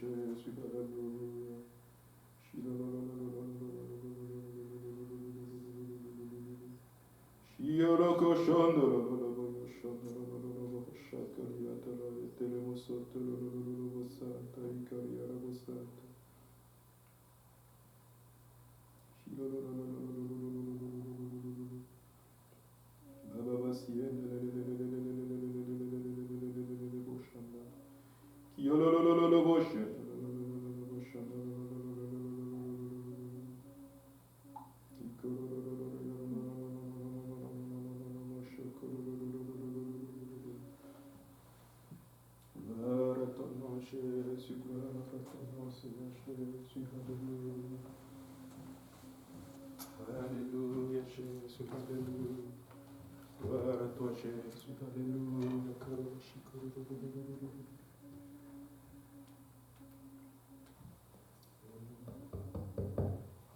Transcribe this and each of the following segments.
Jésus, alléluia. Jésus, gloire à ton nom, Seigneur Jésus, alléluia. Alléluia, Jésus, alléluia. Gloire à toi, Jésus, alléluia.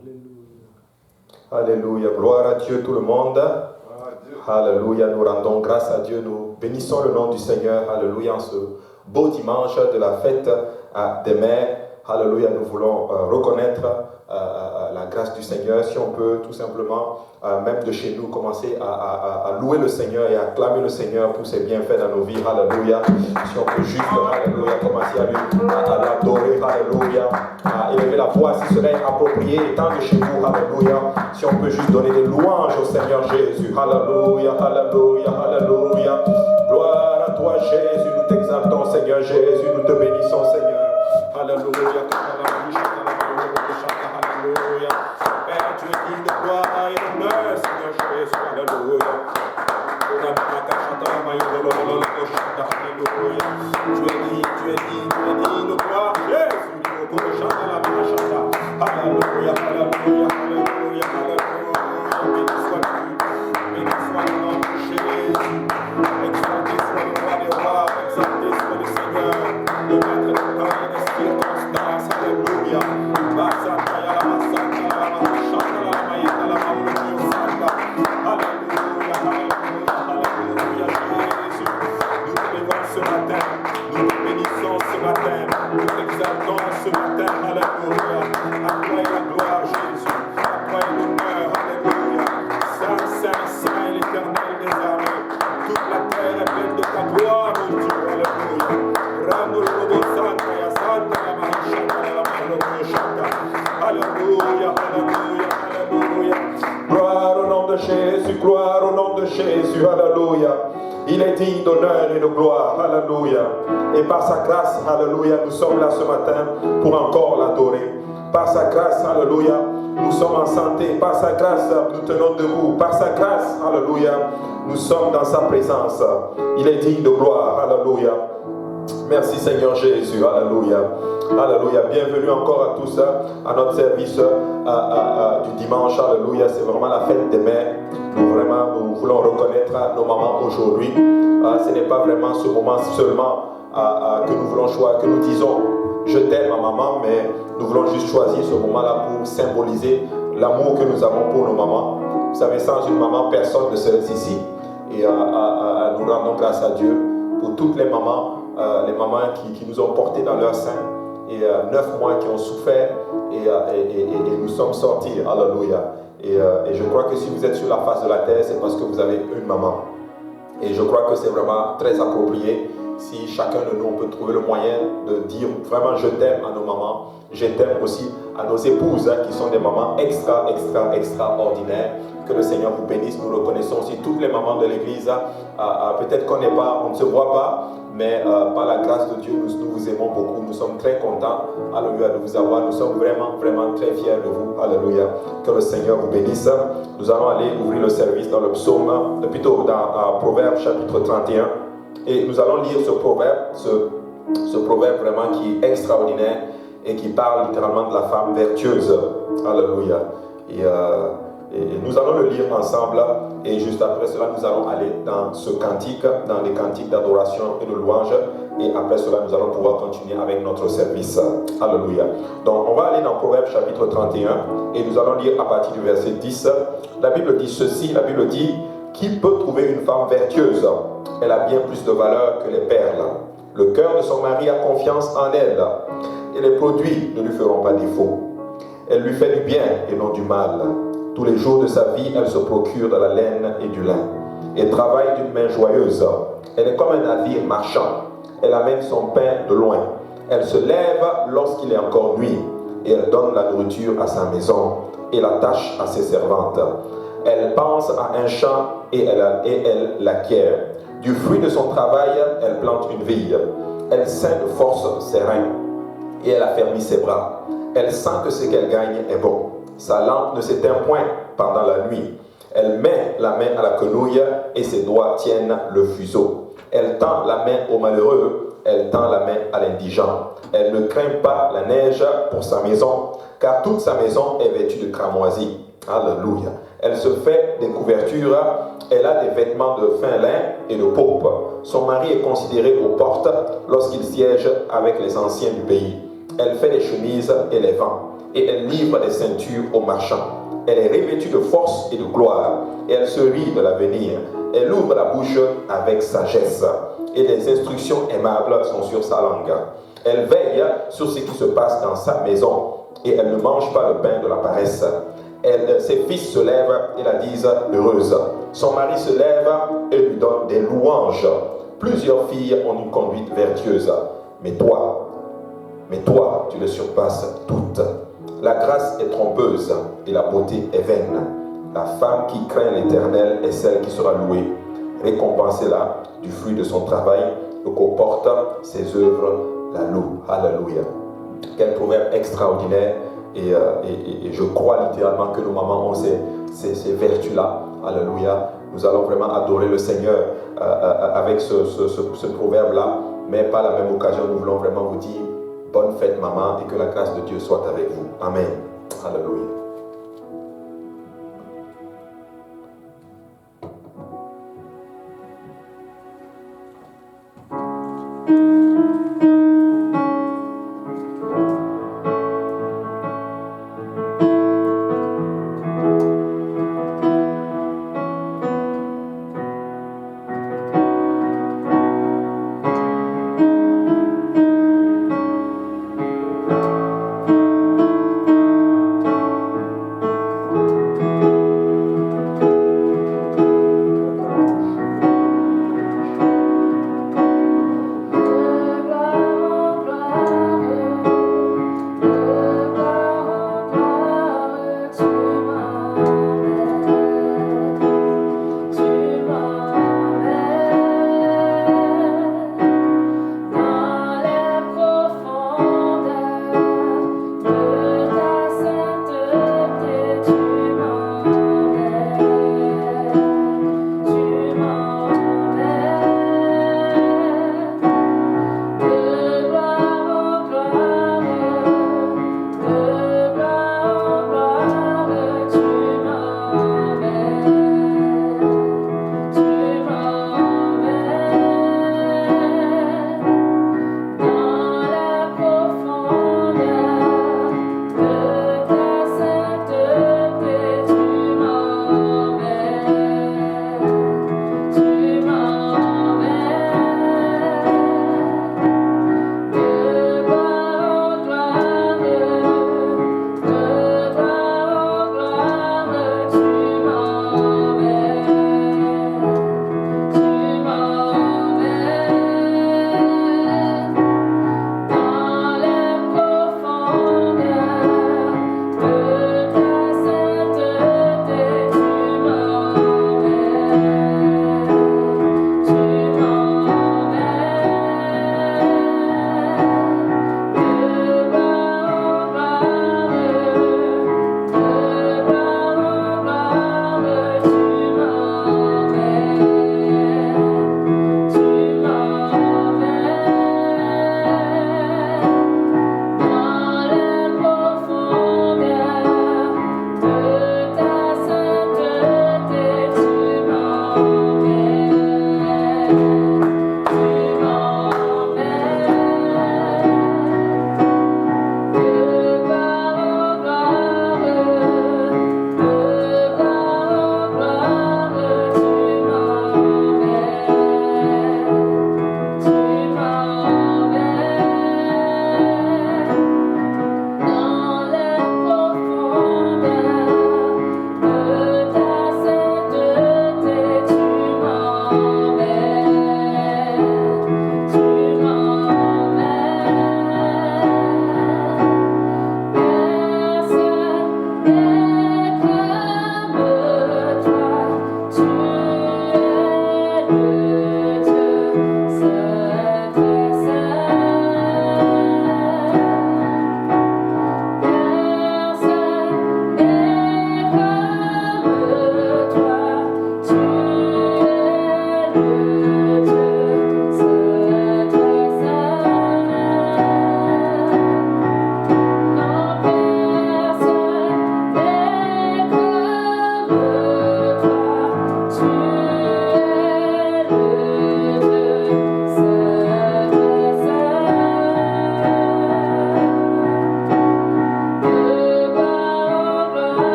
Alléluia. Alléluia, gloire à Dieu tout le monde. Alléluia, nous rendons grâce à Dieu, nous bénissons le nom du Seigneur. Alléluia, en ce beau dimanche de la fête des mères. Alléluia, nous voulons reconnaître la grâce du Seigneur. Si on peut tout simplement, même de chez nous, commencer à louer le Seigneur et à acclamer le Seigneur pour ses bienfaits dans nos vies. Alléluia. Si on peut juste, alléluia, commencer à l'adorer. Alléluia. À élever la voix si cela est approprié, étant de chez vous. Alléluia. Si on peut juste donner des louanges au Seigneur Jésus. Alléluia, alléluia, alléluia. Gloire à toi, Jésus. Nous t'exaltons, Seigneur Jésus. Nous te bénissons, Seigneur. Alléluia. Père, tu es digne de gloire et d'honneur, Seigneur Jésus. Alléluia. Tu es digne de gloire, Jésus. Alléluia, alléluia, alléluia, alléluia. Béni soit le nom de Jésus. Exalté soit le roi des rois, exalté soit le Seigneur, le maître de temps et des circonstances. Alléluia. Ce matin, nous te bénissons ce matin, nous t'exaltons ce matin, alléluia. À toi est la gloire, Jésus, à toi est l'honneur, alléluia. Saint, Saint, Saint est l'Éternel des armées, toute la terre est pleine de ta gloire, mon Dieu, alléluia. Rando Robo Santa, ya Santa, la Mahashata, la Mahashata, alléluia, alléluia, alléluia. Gloire au nom de Jésus, gloire au nom de Jésus, alléluia. Il est digne d'honneur et de gloire, alléluia. Et par sa grâce, alléluia, nous sommes là ce matin pour encore l'adorer. Par sa grâce, alléluia, nous sommes en santé. Par sa grâce, nous tenons debout. Par sa grâce, alléluia, nous sommes dans sa présence. Il est digne de gloire, alléluia. Merci Seigneur Jésus, alléluia. Alléluia, bienvenue encore à tous à notre service du dimanche, alléluia. C'est vraiment la fête des mères. Nous voulons reconnaître nos mamans aujourd'hui. Ce n'est pas vraiment ce moment seulement que nous voulons choisir, que nous disons je t'aime ma maman, mais nous voulons juste choisir ce moment-là pour symboliser l'amour que nous avons pour nos mamans. Vous savez, sans une maman, personne ne serait ici. Et nous rendons grâce à Dieu pour toutes les mamans qui nous ont portés dans leur sein. Et 9 mois qui ont souffert et nous sommes sortis, alléluia. Et je crois que si vous êtes sur la face de la terre, c'est parce que vous avez une maman. Et je crois que c'est vraiment très approprié si chacun de nous on peut trouver le moyen de dire vraiment je t'aime à nos mamans. Je t'aime aussi à nos épouses qui sont des mamans extraordinaires. Que le Seigneur vous bénisse. Nous reconnaissons aussi toutes les mamans de l'église. Peut-être qu'on n'est pas, on ne se voit pas, mais par la grâce de Dieu, nous vous aimons beaucoup. Nous sommes très contents, alléluia, de vous avoir. Nous sommes vraiment, vraiment très fiers de vous, alléluia. Que le Seigneur vous bénisse. Nous allons aller ouvrir le service dans le psaume, plutôt dans Proverbe chapitre 31. Et nous allons lire ce proverbe vraiment qui est extraordinaire et qui parle littéralement de la femme vertueuse. Alléluia. Et nous allons le lire ensemble et juste après cela nous allons aller dans ce cantique, dans les cantiques d'adoration et de louange, et après cela nous allons pouvoir continuer avec notre service. Alléluia. Donc on va aller dans Proverbe chapitre 31 et nous allons lire à partir du verset 10. La Bible dit ceci, la Bible dit: qui peut trouver une femme vertueuse? Elle a bien plus de valeur que les perles. Le cœur de son mari a confiance en elle. et les produits ne lui feront pas défaut. Elle lui fait du bien et non du mal. Tous les jours de sa vie, elle se procure de la laine et du lin et travaille d'une main joyeuse. Elle est comme un navire marchand. Elle amène son pain de loin. Elle se lève lorsqu'il est encore nuit et elle donne la nourriture à sa maison et la tâche à ses servantes. Elle pense à un champ et elle l'acquiert. Du fruit de son travail, elle plante une vigne. Elle ceint de force ses reins et elle affermit ses bras. Elle sent que ce qu'elle gagne est bon. Sa lampe ne s'éteint point pendant la nuit. Elle met la main à la quenouille et ses doigts tiennent le fuseau. Elle tend la main au malheureux, elle tend la main à l'indigent. Elle ne craint pas la neige pour sa maison, car toute sa maison est vêtue de cramoisie. Alléluia. Elle se fait des couvertures, elle a des vêtements de fin lin et de pourpre. Son mari est considéré aux portes lorsqu'il siège avec les anciens du pays. Elle fait des chemises et les vend, et elle livre des ceintures aux marchands. Elle est revêtue de force et de gloire, et elle se rit de l'avenir. Elle ouvre la bouche avec sagesse, et les instructions aimables sont sur sa langue. Elle veille sur ce qui se passe dans sa maison, et elle ne mange pas le pain de la paresse. Ses fils se lèvent et la disent heureuse. Son mari se lève et lui donne des louanges. Plusieurs filles ont une conduite vertueuse, mais toi, tu les surpasses toutes. La grâce est trompeuse et la beauté est vaine. La femme qui craint l'Éternel est celle qui sera louée. Récompensez-la du fruit de son travail et qu'au porte ses œuvres la louent. Alléluia. Quel proverbe extraordinaire. Et je crois littéralement que nos mamans ont ces vertus-là. Alléluia. Nous allons vraiment adorer le Seigneur avec ce proverbe-là. Mais par la même occasion, nous voulons vraiment vous dire bonne fête, maman, et que la grâce de Dieu soit avec vous. Amen. Alléluia.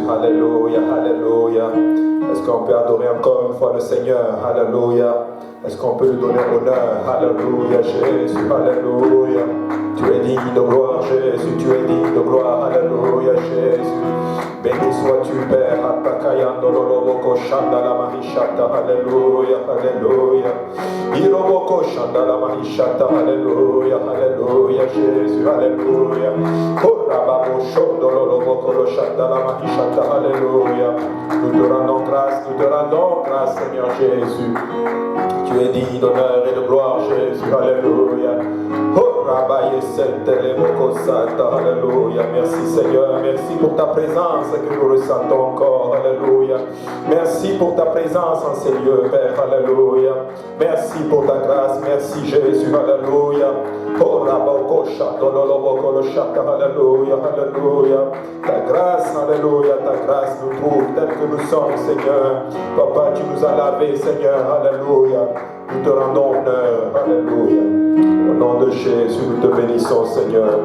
Alléluia, alléluia. Est-ce qu'on peut adorer encore une fois le Seigneur? Alléluia. Est-ce qu'on peut lui donner honneur? Alléluia, Jésus, alléluia. Tu es digne de gloire, Jésus, tu es digne de gloire, alléluia, Jésus. Béni sois-tu, Père, Atakayando Loloboko Shandala Mahishata, alléluia, alléluia. Iroboko Shandala Mahishata, alléluia, alléluia, Jésus, alléluia. Korababo Shondolo Loboko Shandala Mahishata, alléluia. Nous te rendons grâce, Seigneur Jésus. Tu es digne d'honneur et de gloire, Jésus, alléluia. Alléluia. Merci Seigneur, merci pour ta présence que nous ressentons encore, alléluia. Merci pour ta présence en ces lieux, Père, alléluia. Merci pour ta grâce, merci Jésus, alléluia. Alléluia, alléluia. Ta grâce, alléluia, ta grâce nous trouve tel que nous sommes, Seigneur. Papa, tu nous as lavés, Seigneur, alléluia. Nous te rendons honneur, alléluia. Au nom de Jésus, nous te bénissons, Seigneur.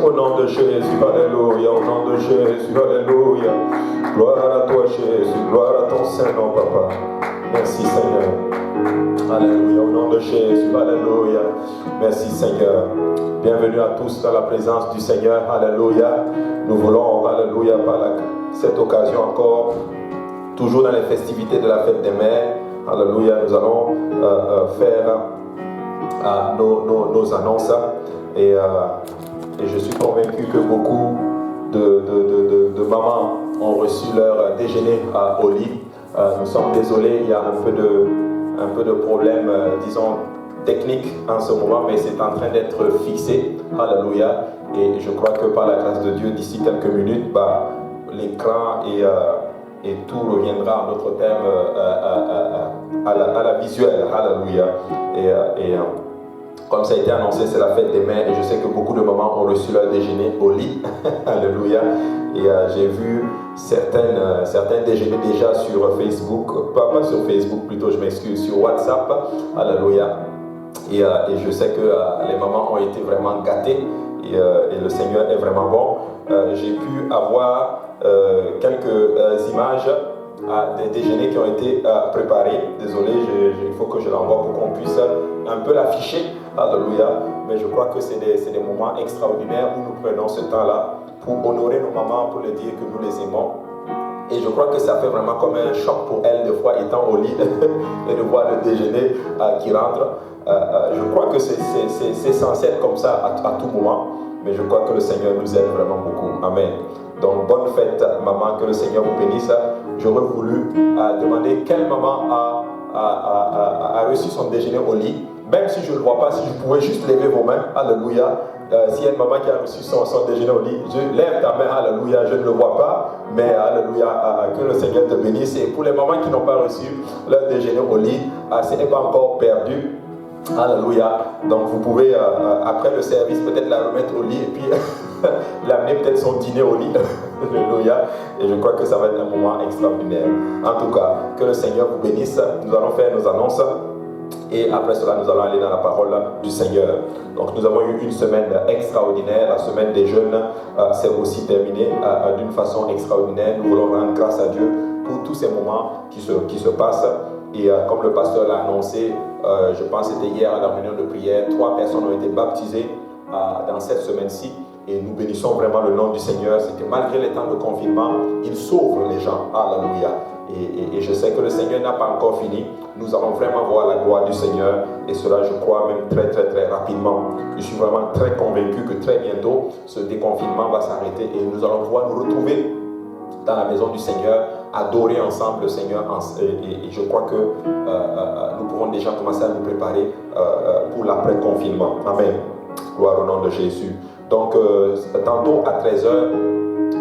Au nom de Jésus, alléluia. Au nom de Jésus, alléluia. Gloire à toi, Jésus. Gloire à ton Saint-Nom, Papa. Merci, Seigneur. Alléluia. Au nom de Jésus, alléluia. Merci, Seigneur. Bienvenue à tous dans la présence du Seigneur, alléluia. Nous voulons, alléluia, par cette occasion encore, toujours dans les festivités de la fête des mères, alléluia, nous allons faire nos annonces. Et je suis convaincu que beaucoup de mamans ont reçu leur déjeuner au lit. Nous sommes désolés, il y a un peu de problème, disons, technique en ce moment, mais c'est en train d'être fixé. Alléluia. Et je crois que par la grâce de Dieu, d'ici quelques minutes, l'écran et tout reviendra en notre terme à la visuelle. Alléluia. Et comme ça a été annoncé, c'est la fête des mères et je sais que beaucoup de mamans ont reçu leur déjeuner au lit. Alléluia. Et j'ai vu certains déjeuners déjà sur Facebook, pas sur Facebook plutôt, je m'excuse, sur WhatsApp. Alléluia. Et je sais que les mamans ont été vraiment gâtées et le Seigneur est vraiment bon. J'ai pu avoir quelques images des déjeuners qui ont été préparés. Désolé, il faut que je l'envoie pour qu'on puisse un peu l'afficher. Alléluia. Mais je crois que c'est des moments extraordinaires où nous prenons ce temps-là pour honorer nos mamans, pour leur dire que nous les aimons. Et je crois que ça fait vraiment comme un choc pour elles, des fois étant au lit, et de voir le déjeuner qui rentre. Je crois que c'est censé être comme ça à tout moment. Mais je crois que le Seigneur nous aide vraiment beaucoup. Amen. Donc, bonne fête, maman, que le Seigneur vous bénisse. J'aurais voulu demander quelle maman a reçu son déjeuner au lit. Même si je ne le vois pas, si je pouvais juste lever vos mains, alléluia. S'il y a une maman qui a reçu son déjeuner au lit, je lève ta main, alléluia, je ne le vois pas, mais alléluia, que le Seigneur te bénisse. Et pour les mamans qui n'ont pas reçu leur déjeuner au lit, ce n'est pas encore perdu. Alléluia. Donc vous pouvez, après le service, peut-être la remettre au lit et puis l'amener peut-être son dîner au lit. Alléluia. Et je crois que ça va être un moment extraordinaire. En tout cas, que le Seigneur vous bénisse. Nous allons faire nos annonces. Et après cela, nous allons aller dans la parole du Seigneur. Donc nous avons eu une semaine extraordinaire. La semaine des jeunes s'est aussi terminée d'une façon extraordinaire. Nous voulons rendre grâce à Dieu pour tous ces moments qui se passent. Et comme le pasteur l'a annoncé, je pense que c'était hier à la réunion de prière, 3 personnes ont été baptisées dans cette semaine-ci. Et nous bénissons vraiment le nom du Seigneur. C'est que malgré les temps de confinement, il sauve les gens. Alléluia. Et je sais que le Seigneur n'a pas encore fini. Nous allons vraiment voir la gloire du Seigneur. Et cela, je crois, même très, très, très rapidement. Je suis vraiment très convaincu que très bientôt, ce déconfinement va s'arrêter et nous allons pouvoir nous retrouver dans la maison du Seigneur, adorer ensemble le Seigneur. Et je crois que nous pouvons déjà commencer à nous préparer pour l'après-confinement. Amen. Gloire au nom de Jésus. Donc, tantôt à 13h,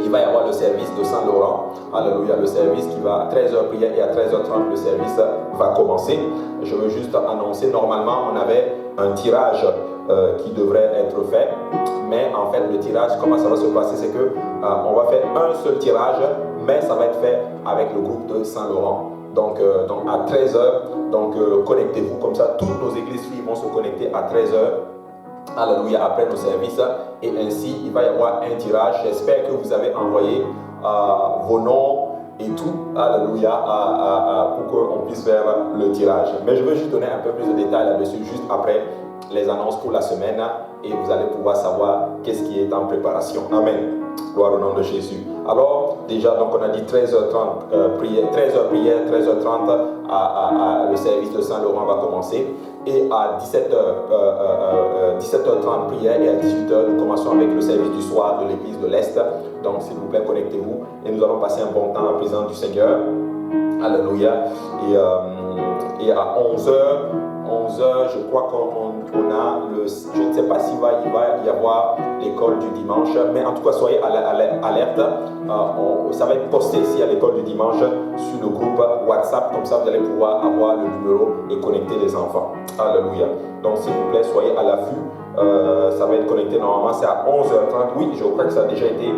il va y avoir le service de Saint-Laurent. Alléluia, le service qui va à 13h prière et à 13h30, le service va commencer. Je veux juste annoncer, normalement, on avait un tirage qui devrait être fait. Mais en fait, le tirage, comment ça va se passer, c'est que on va faire un seul tirage, mais ça va être fait avec le groupe de Saint-Laurent. Donc à 13h, connectez-vous comme ça. Toutes nos églises filles vont se connecter à 13h. Alléluia, après nos services. Et ainsi, il va y avoir un tirage. J'espère que vous avez envoyé vos noms et tout. Alléluia, pour qu'on puisse faire le tirage. Mais je veux juste donner un peu plus de détails là-dessus, juste après les annonces pour la semaine. Et vous allez pouvoir savoir qu'est-ce qui est en préparation. Amen. Gloire au nom de Jésus. Alors, déjà, donc on a dit 13h30 prière, 13h prière, 13h30 le service de Saint-Laurent va commencer. Et à 17h30 prière et à 18h, nous commençons avec le service du soir de l'église de l'Est. Donc, s'il vous plaît, connectez-vous. Et nous allons passer un bon temps en la présence du Seigneur. Alléluia. Et à 11h, je crois qu'on a je ne sais pas s'il va y avoir l'école du dimanche, mais en tout cas, soyez alerte. Ça va être posté ici à l'école du dimanche sur le groupe WhatsApp, comme ça vous allez pouvoir avoir le numéro et connecter les enfants. Alléluia. Donc, s'il vous plaît, soyez à l'affût. Ça va être connecté normalement, c'est à 11h30. Oui, je crois que ça a déjà été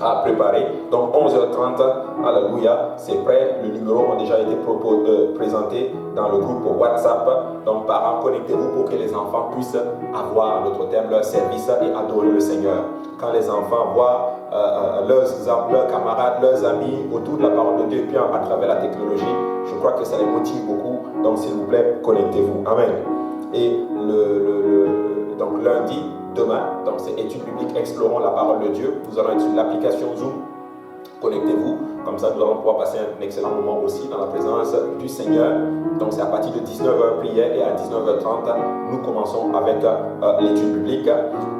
à préparer. Donc 11h30, alléluia, c'est prêt. Le numéro a déjà été présenté dans le groupe WhatsApp. Donc parents, connectez-vous pour que les enfants puissent avoir notre thème, leur service et adorer le Seigneur. Quand les enfants voient leurs camarades, leurs amis autour de la parole de Dieu et puis à travers la technologie, je crois que ça les motive beaucoup. Donc s'il vous plaît, connectez-vous. Amen. Et donc lundi, demain, donc c'est études bibliques, explorons la parole de Dieu. Nous allons être sur l'application Zoom Connectez-vous, comme ça nous allons pouvoir passer un excellent moment aussi dans la présence du Seigneur. Donc c'est à partir de 19h prière et à 19h30, nous commençons avec l'étude biblique.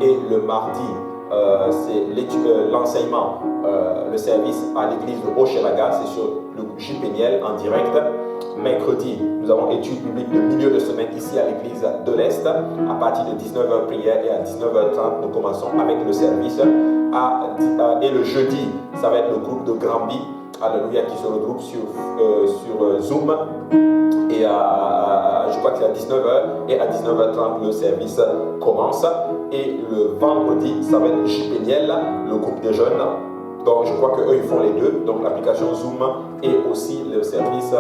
Et le mardi, c'est l'enseignement, le service à l'église de Hochelaga, c'est sur le JPNL en direct. Mercredi, nous avons étude biblique de milieu de semaine ici à l'église de l'Est. À partir de 19h prière et à 19h30, nous commençons avec le service. Et le jeudi, ça va être le groupe de Granby, alléluia, qui se regroupe sur Zoom. Et je crois que c'est à 19h et à 19h30 le service commence. Et le vendredi, ça va être JPNL, le groupe des jeunes. Donc je crois qu'eux ils font les deux, donc l'application Zoom et aussi le service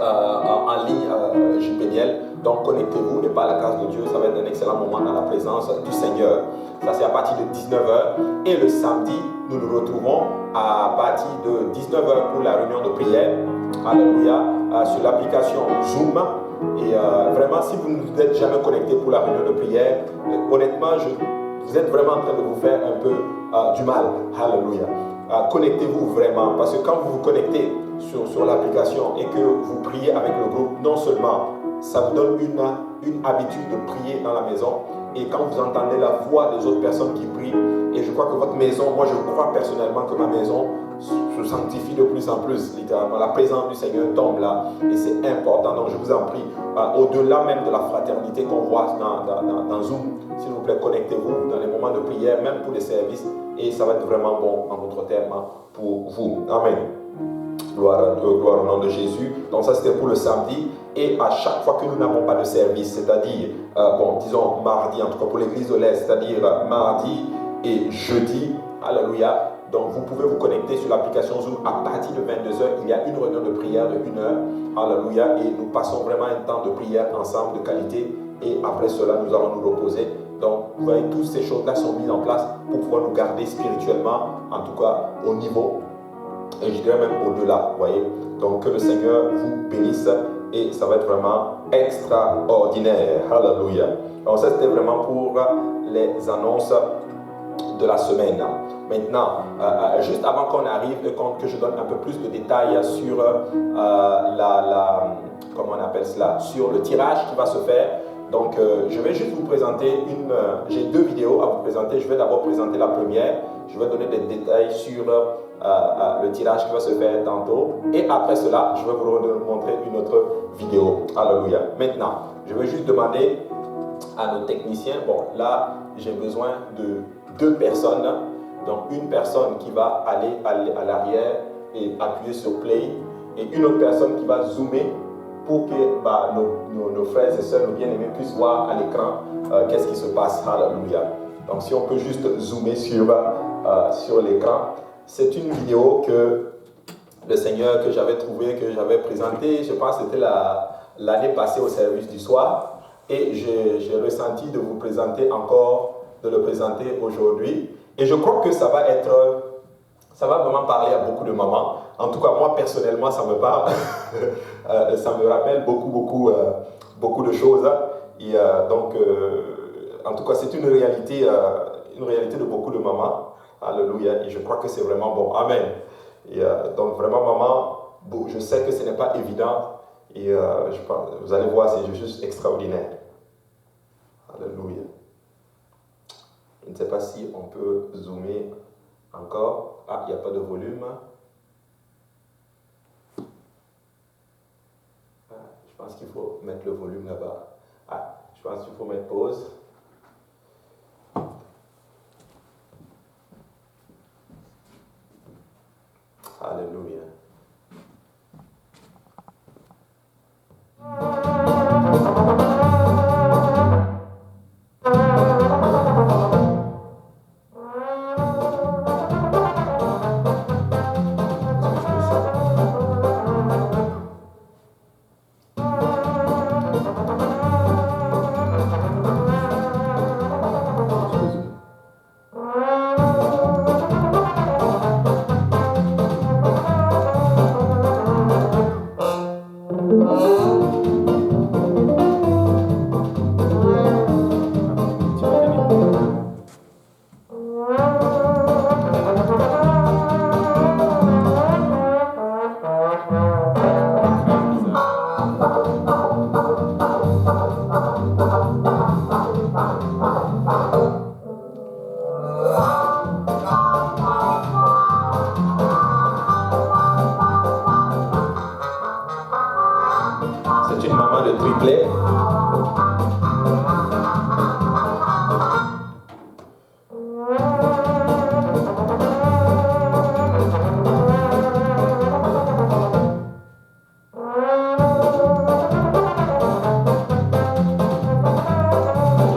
en ligne JPNL. Donc connectez-vous et par la grâce de Dieu, ça va être un excellent moment dans la présence du Seigneur. Ça c'est à partir de 19h. Et le samedi, nous nous retrouvons à partir de 19h pour la réunion de prière. Alléluia, sur l'application Zoom. Et vraiment, si vous ne vous êtes jamais connecté pour la réunion de prière, honnêtement, vous êtes vraiment en train de vous faire un peu du mal. Alléluia. Connectez-vous vraiment, parce que quand vous vous connectez sur l'application et que vous priez avec le groupe, non seulement ça vous donne une habitude de prier dans la maison, et quand vous entendez la voix des autres personnes qui prient, et je crois que votre maison, moi je crois personnellement que ma maison se sanctifie de plus en plus, littéralement. La présence du Seigneur tombe là, et c'est important. Donc je vous en prie, au-delà même de la fraternité qu'on voit dans Zoom, s'il vous plaît, connectez-vous dans les moments de prière, même pour les services, et ça va être vraiment bon en votre terme pour vous. Amen. Gloire au nom de Jésus. Donc ça c'était pour le samedi. Et à chaque fois que nous n'avons pas de service, c'est-à-dire, disons mardi, en tout cas pour l'église de l'Est, c'est-à-dire mardi et jeudi, alléluia. Donc vous pouvez vous connecter sur l'application Zoom à partir de 22h. Il y a une réunion de prière de 1 heure, alléluia. Et nous passons vraiment un temps de prière ensemble de qualité. Et après cela, nous allons nous reposer. Donc vous voyez, toutes ces choses-là sont mises en place pour pouvoir nous garder spirituellement, en tout cas au niveau, et je dirais même au-delà, vous voyez. Donc que le Seigneur vous bénisse. Et ça va être vraiment extraordinaire. Alléluia. Donc ça c'était vraiment pour les annonces de la semaine. Maintenant, juste avant qu'on arrive et que je donne un peu plus de détails sur comment on appelle cela, sur le tirage qui va se faire. Donc je vais juste vous présenter j'ai 2 vidéos à vous présenter. Je vais d'abord présenter la première. Je vais donner des détails sur le tirage qui va se faire tantôt. Et après cela, je vais vous montrer une autre vidéo. Alléluia. Maintenant, je vais juste demander à nos techniciens. Bon, là, j'ai besoin de 2 personnes. Donc, une personne qui va aller à l'arrière et appuyer sur play. Et une autre personne qui va zoomer pour que nos frères et sœurs, nos bien-aimés, puissent voir à l'écran qu'est-ce qui se passe. Alléluia. Donc, si on peut juste zoomer sur l'écran. C'est une vidéo que le Seigneur que j'avais trouvé, que j'avais présenté, je pense que c'était l'année passée au service du soir. Et j'ai ressenti de vous présenter encore, de le présenter aujourd'hui. Et je crois que ça va vraiment parler à beaucoup de mamans. En tout cas, moi personnellement, ça me parle. Ça me rappelle beaucoup de choses. Et donc, en tout cas, c'est une réalité de beaucoup de mamans. Alléluia. Et je crois que c'est vraiment bon. Amen. Et donc, vraiment, maman, je sais que ce n'est pas évident. Et vous allez voir, c'est juste extraordinaire. Alléluia. Je ne sais pas si on peut zoomer encore. Ah, il n'y a pas de volume. Je pense qu'il faut mettre le volume là-bas. Ah, je pense qu'il faut mettre pause. Alléluia. triplets.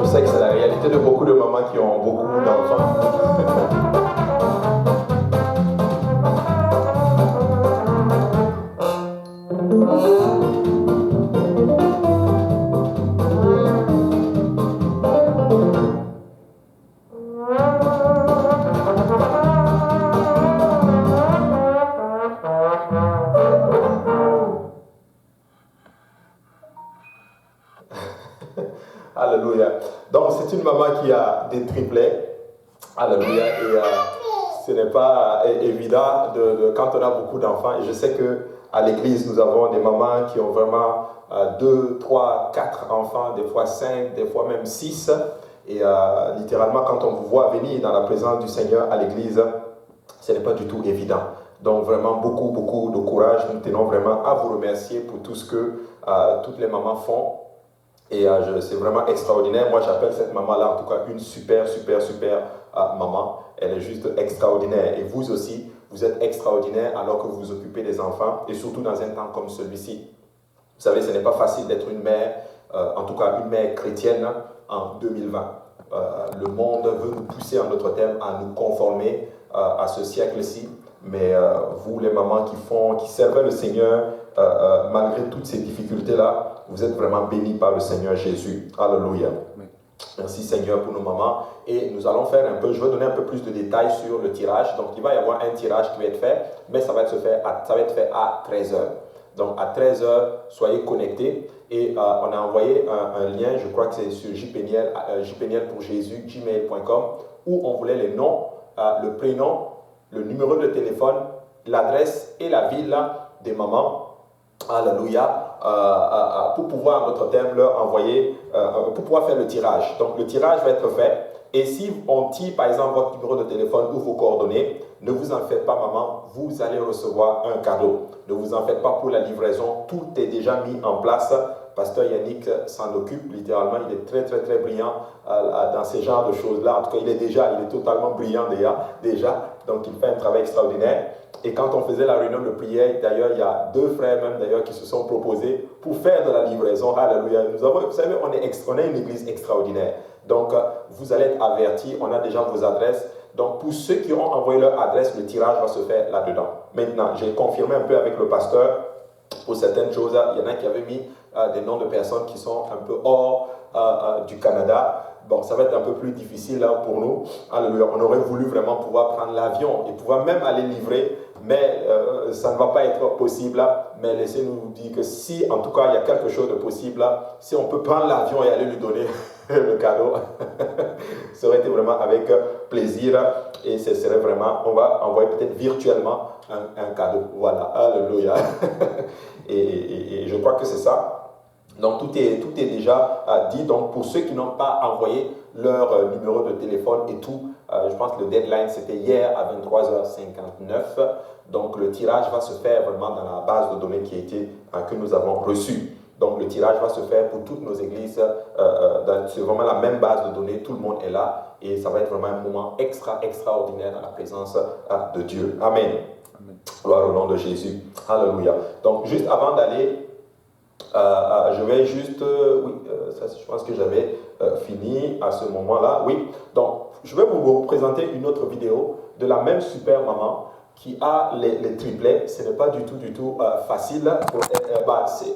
Je sais que c'est la réalité de beaucoup de mamans qui ont beaucoup d'enfants. Alléluia. Donc c'est une maman qui a des triplets. Alléluia. Et ce n'est pas évident quand on a beaucoup d'enfants. Et je sais qu'à l'église, nous avons des mamans qui ont vraiment 2, 3, 4 enfants, des fois 5, des fois même 6. Et littéralement, quand on vous voit venir dans la présence du Seigneur à l'église, ce n'est pas du tout évident. Donc vraiment beaucoup, beaucoup de courage. Nous tenons vraiment à vous remercier pour tout ce que toutes les mamans font. Et c'est vraiment extraordinaire. Moi, j'appelle cette maman-là, en tout cas, une super, super, super maman. Elle est juste extraordinaire. Et vous aussi, vous êtes extraordinaire alors que vous vous occupez des enfants, et surtout dans un temps comme celui-ci. Vous savez, ce n'est pas facile d'être une mère, en tout cas une mère chrétienne en 2020. Le monde veut nous pousser, en notre thème, à nous conformer à ce siècle-ci. Mais vous, les mamans qui servent le Seigneur, malgré toutes ces difficultés-là, vous êtes vraiment bénis par le Seigneur Jésus. Alléluia. Merci Seigneur pour nos mamans. Et nous allons faire je vais donner un peu plus de détails sur le tirage. Donc il va y avoir un tirage qui va être fait, mais ça va être fait à 13h. Donc à 13h, soyez connectés. Et on a envoyé un lien, je crois que c'est sur jpeniel pour Jésus, gmail.com, où on voulait les noms, le prénom, le numéro de téléphone, l'adresse et la ville des mamans. Alléluia. Pour pouvoir, notre thème, leur envoyer, pour pouvoir faire le tirage. Donc, le tirage va être fait. Et si on tire, par exemple, votre numéro de téléphone ou vos coordonnées, ne vous en faites pas, maman, vous allez recevoir un cadeau. Ne vous en faites pas pour la livraison. Tout est déjà mis en place. Pasteur Yannick s'en occupe, littéralement. Il est très, très, très brillant dans ces genres de choses-là. En tout cas, il est totalement brillant déjà. Donc, il fait un travail extraordinaire. Et quand on faisait la réunion de prière, d'ailleurs, il y a 2 frères même d'ailleurs qui se sont proposés pour faire de la livraison. Alléluia. Vous savez, on est une église extraordinaire. Donc, vous allez être avertis. On a déjà vos adresses. Donc, pour ceux qui ont envoyé leur adresse, le tirage va se faire là-dedans. Maintenant, j'ai confirmé un peu avec le pasteur pour certaines choses. Il y en a qui avaient mis des noms de personnes qui sont un peu hors du Canada. Bon, ça va être un peu plus difficile pour nous. Alléluia. On aurait voulu vraiment pouvoir prendre l'avion et pouvoir même aller livrer, mais ça ne va pas être possible. Mais laissez-nous dire que si, en tout cas, il y a quelque chose de possible, si on peut prendre l'avion et aller lui donner le cadeau, ça aurait été vraiment avec plaisir. Et ce serait vraiment, on va envoyer peut-être virtuellement un cadeau. Voilà, alléluia. et je crois que c'est ça. Donc, tout est déjà dit. Donc, pour ceux qui n'ont pas envoyé leur numéro de téléphone et tout, je pense que le deadline, c'était hier à 23h59. Donc, le tirage va se faire vraiment dans la base de données que nous avons reçue. Donc, le tirage va se faire pour toutes nos églises. C'est vraiment la même base de données. Tout le monde est là. Et ça va être vraiment un moment extraordinaire dans la présence de Dieu. Amen. Amen. Gloire au nom de Jésus. Alléluia. Donc, juste avant d'aller... je vais juste, ça je pense que j'avais fini à ce moment-là, oui. Donc, je vais vous présenter une autre vidéo de la même super maman qui a les triplets. Ce n'est pas du tout facile.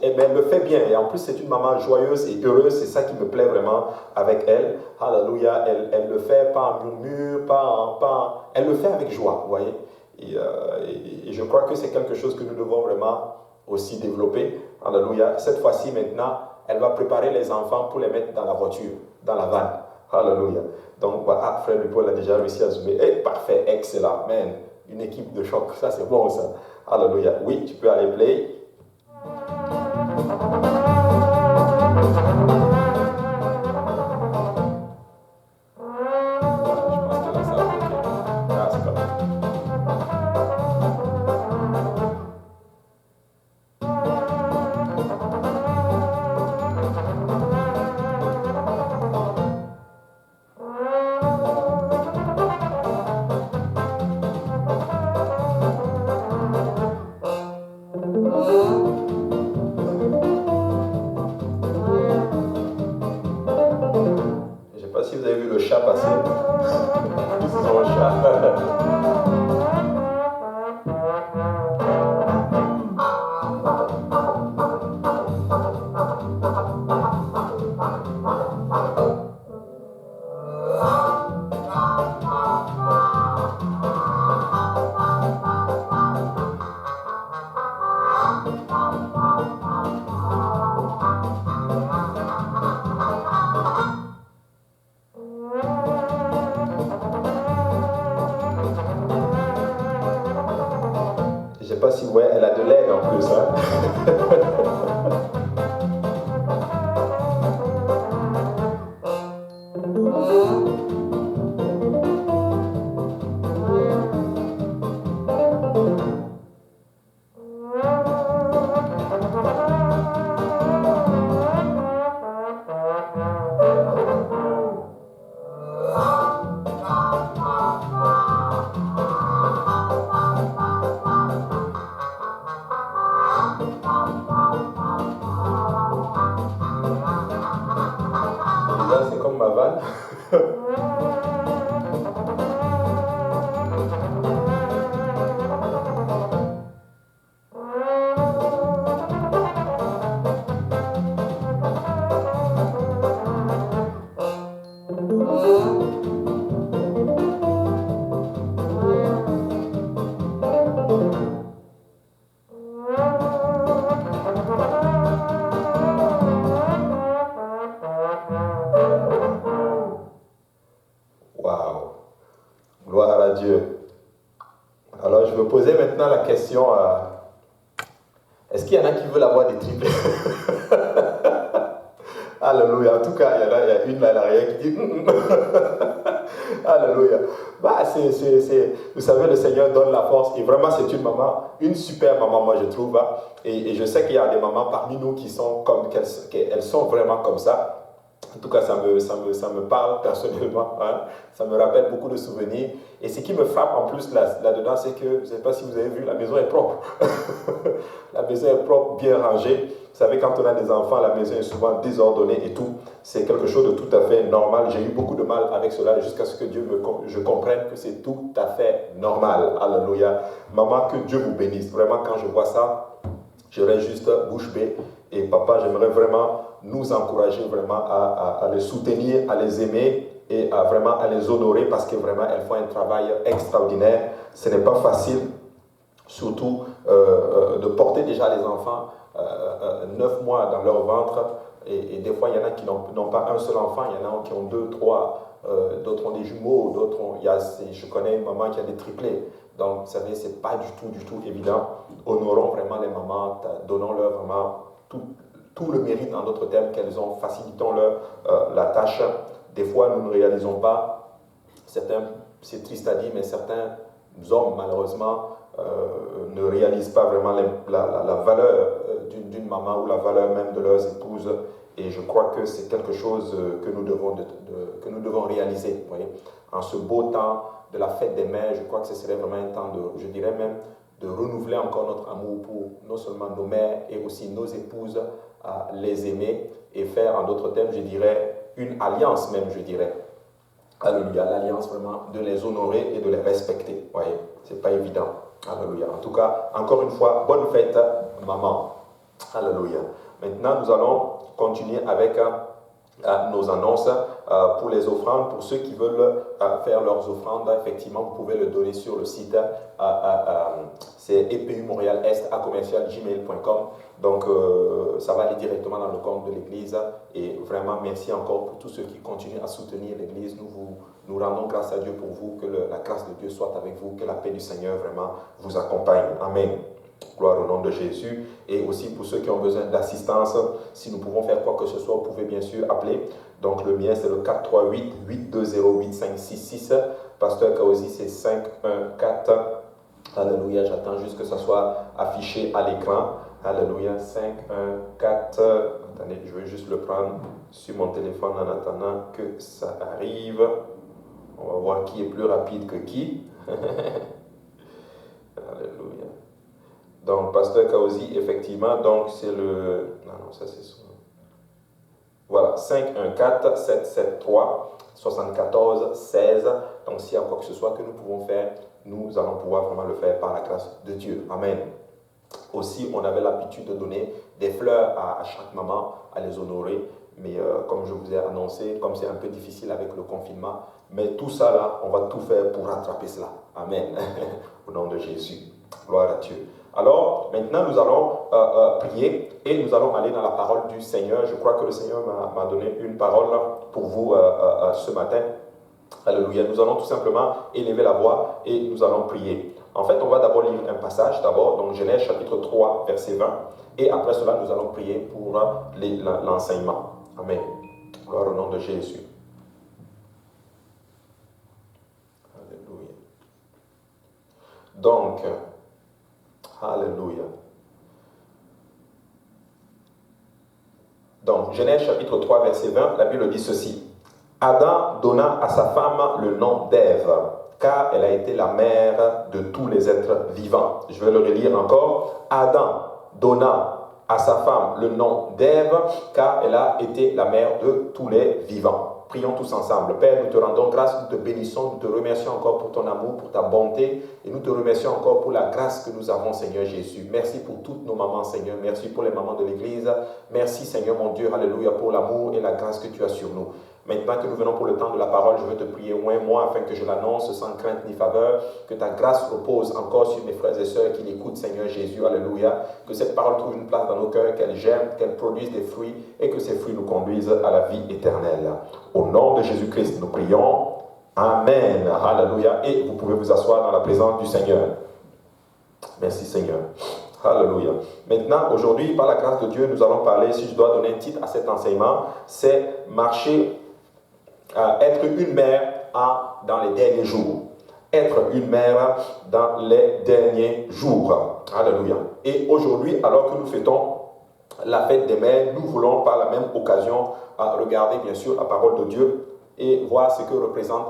Elle le fait bien. Et en plus, c'est une maman joyeuse et heureuse. C'est ça qui me plaît vraiment avec elle. Alléluia. Elle le fait pas en murmure, elle le fait avec joie, vous voyez. Et je crois que c'est quelque chose que nous devons vraiment aussi développer. Alléluia. Cette fois-ci, maintenant, elle va préparer les enfants pour les mettre dans la voiture, dans la vanne. Alléluia. Donc, voilà, frère Paul a déjà réussi à zoomer. Parfait, excellent. Man, une équipe de choc. Ça, c'est bon, ça. Alléluia. Oui, tu peux aller play. passé. Son chat. Je sais pas si vous voyez, elle a de l'aide en plus. Hein. Lisa, c'est comme ma vanne. Waouh, gloire à Dieu. Alors je me posais maintenant la question, est-ce qu'il y en a qui veulent avoir des triplés? Alléluia. En tout cas, il y a une là à l'arrière qui dit Alléluia. Bah, vous savez, le Seigneur donne la force et vraiment c'est une maman, une super maman, moi je trouve. Hein. Et je sais qu'il y a des mamans parmi nous qui sont comme qu'elles sont vraiment comme ça. En tout cas, ça me parle personnellement. Hein. Ça me rappelle beaucoup de souvenirs. Et ce qui me frappe en plus là-dedans, c'est que, je ne sais pas si vous avez vu, la maison est propre. La maison est propre, bien rangée. Vous savez, quand on a des enfants, la maison est souvent désordonnée et tout. C'est quelque chose de tout à fait normal. J'ai eu beaucoup de mal avec cela jusqu'à ce que je comprenne que c'est tout à fait normal. Alléluia. Maman, que Dieu vous bénisse. Vraiment, quand je vois ça, je reste juste bouche bée. Et papa, j'aimerais vraiment nous encourager vraiment à les soutenir, à les aimer et vraiment à les honorer parce que vraiment elles font un travail extraordinaire. Ce n'est pas facile, surtout de porter déjà les enfants 9 mois dans leur ventre. Et des fois, il y en a qui n'ont pas un seul enfant, il y en a qui ont 2, 3, d'autres ont des jumeaux, d'autres ont... je connais une maman qui a des triplés. Donc, vous savez, ce n'est pas du tout évident. Honorons vraiment les mamans, donnons-leur vraiment tout le mérite dans notre thème qu'elles ont, facilitons-leur la tâche. Des fois, nous ne réalisons pas, c'est triste à dire, mais certains hommes, malheureusement, ne réalisent pas vraiment la valeur d'une maman ou la valeur même de leurs épouses. Et je crois que c'est quelque chose que nous devons réaliser. Vous voyez. En ce beau temps de la fête des mères, je crois que ce serait vraiment un temps je dirais même, de renouveler encore notre amour pour non seulement nos mères et aussi nos épouses, les aimer et faire, en d'autres termes, je dirais, une alliance même, je dirais. Alléluia, l'alliance vraiment de les honorer et de les respecter. Vous voyez, c'est pas évident. Alléluia. En tout cas, encore une fois, bonne fête, maman. Alléluia. Maintenant, nous allons continuer avec nos annonces pour les offrandes. Pour ceux qui veulent faire leurs offrandes, effectivement, vous pouvez le donner sur le site. C'est epumontréalest@gmail.com. Donc, ça va aller directement dans le compte de l'Église. Et vraiment, merci encore pour tous ceux qui continuent à soutenir l'Église. Nous rendons grâce à Dieu pour vous. Que la grâce de Dieu soit avec vous. Que la paix du Seigneur vraiment vous accompagne. Amen. Gloire au nom de Jésus. Et aussi pour ceux qui ont besoin d'assistance, si nous pouvons faire quoi que ce soit, vous pouvez bien sûr appeler. Donc le mien c'est le 438-820-8566. Pasteur Kaosi c'est 514. Alléluia, j'attends juste que ça soit affiché à l'écran. Alléluia, 514. Attendez, je vais juste le prendre sur mon téléphone en attendant que ça arrive. On va voir qui est plus rapide que qui. Alléluia. Donc, Pasteur Kaosi, effectivement, donc c'est le... Non, ça c'est ça. Voilà, 514-773 74 16. Donc s'il y a quoi que ce soit que nous pouvons faire, nous allons pouvoir vraiment le faire par la grâce de Dieu. Amen. Aussi, on avait l'habitude de donner des fleurs à chaque maman, à les honorer. Mais comme je vous ai annoncé, comme c'est un peu difficile avec le confinement, mais tout ça là, on va tout faire pour rattraper cela. Amen. Au nom de Jésus. Gloire à Dieu. Alors, maintenant, nous allons prier et nous allons aller dans la parole du Seigneur. Je crois que le Seigneur m'a donné une parole pour vous ce matin. Alléluia. Nous allons tout simplement élever la voix et nous allons prier. En fait, on va d'abord lire un passage, donc Genèse chapitre 3, verset 20. Et après cela, nous allons prier pour l'enseignement. Amen. Gloire au nom de Jésus. Alléluia. Donc, alléluia. Donc, Genèse chapitre 3, verset 20, la Bible dit ceci. Adam donna à sa femme le nom d'Ève, car elle a été la mère de tous les êtres vivants. Je vais le relire encore. Adam donna à sa femme le nom d'Ève, car elle a été la mère de tous les vivants. Prions tous ensemble. Père, nous te rendons grâce, nous te bénissons, nous te remercions encore pour ton amour, pour ta bonté, et nous te remercions encore pour la grâce que nous avons, Seigneur Jésus. Merci pour toutes nos mamans, Seigneur. Merci pour les mamans de l'Église. Merci, Seigneur mon Dieu, alléluia, pour l'amour et la grâce que tu as sur nous. Maintenant que nous venons pour le temps de la parole, je veux te prier, moi, afin que je l'annonce sans crainte ni faveur, que ta grâce repose encore sur mes frères et sœurs qui l'écoutent, Seigneur Jésus, alléluia, que cette parole trouve une place dans nos cœurs, qu'elle germe, qu'elle produise des fruits, et que ces fruits nous conduisent à la vie éternelle. Au nom de Jésus-Christ, nous prions. Amen. Alléluia. Et vous pouvez vous asseoir dans la présence du Seigneur. Merci, Seigneur. Alléluia. Maintenant, aujourd'hui, par la grâce de Dieu, nous allons parler, si je dois donner un titre à cet enseignement, c'est marcher, être une mère dans les derniers jours. Être une mère dans les derniers jours. Alléluia. Et aujourd'hui, alors que nous fêtons la fête des mères, nous voulons par la même occasion regarder bien sûr la parole de Dieu et voir ce que représente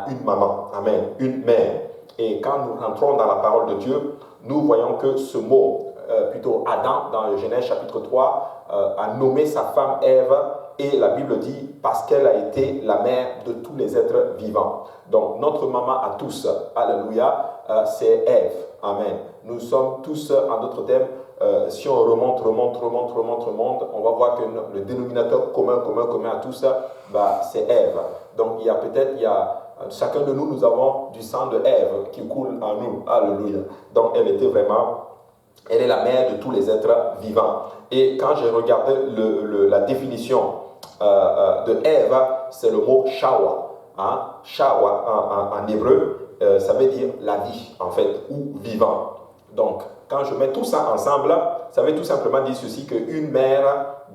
une maman. Amen. Une mère. Et quand nous rentrons dans la parole de Dieu, nous voyons que ce mot, plutôt Adam, dans le Genèse chapitre 3, a nommé sa femme Ève, et la Bible dit parce qu'elle a été la mère de tous les êtres vivants. Donc notre maman à tous, alléluia, c'est Ève. Amen. Nous sommes tous, en d'autres termes, si on remonte, on va voir que le dénominateur commun à tous, c'est Ève. Donc chacun de nous avons du sang de Ève qui coule en nous. Alléluia. Donc elle est la mère de tous les êtres vivants. Et quand j'ai regardé la définition de Ève, c'est le mot shawa. Hein? Shawa en hébreu, ça veut dire la vie, en fait, ou vivant. Donc, quand je mets tout ça ensemble, ça veut tout simplement dire ceci, qu'une mère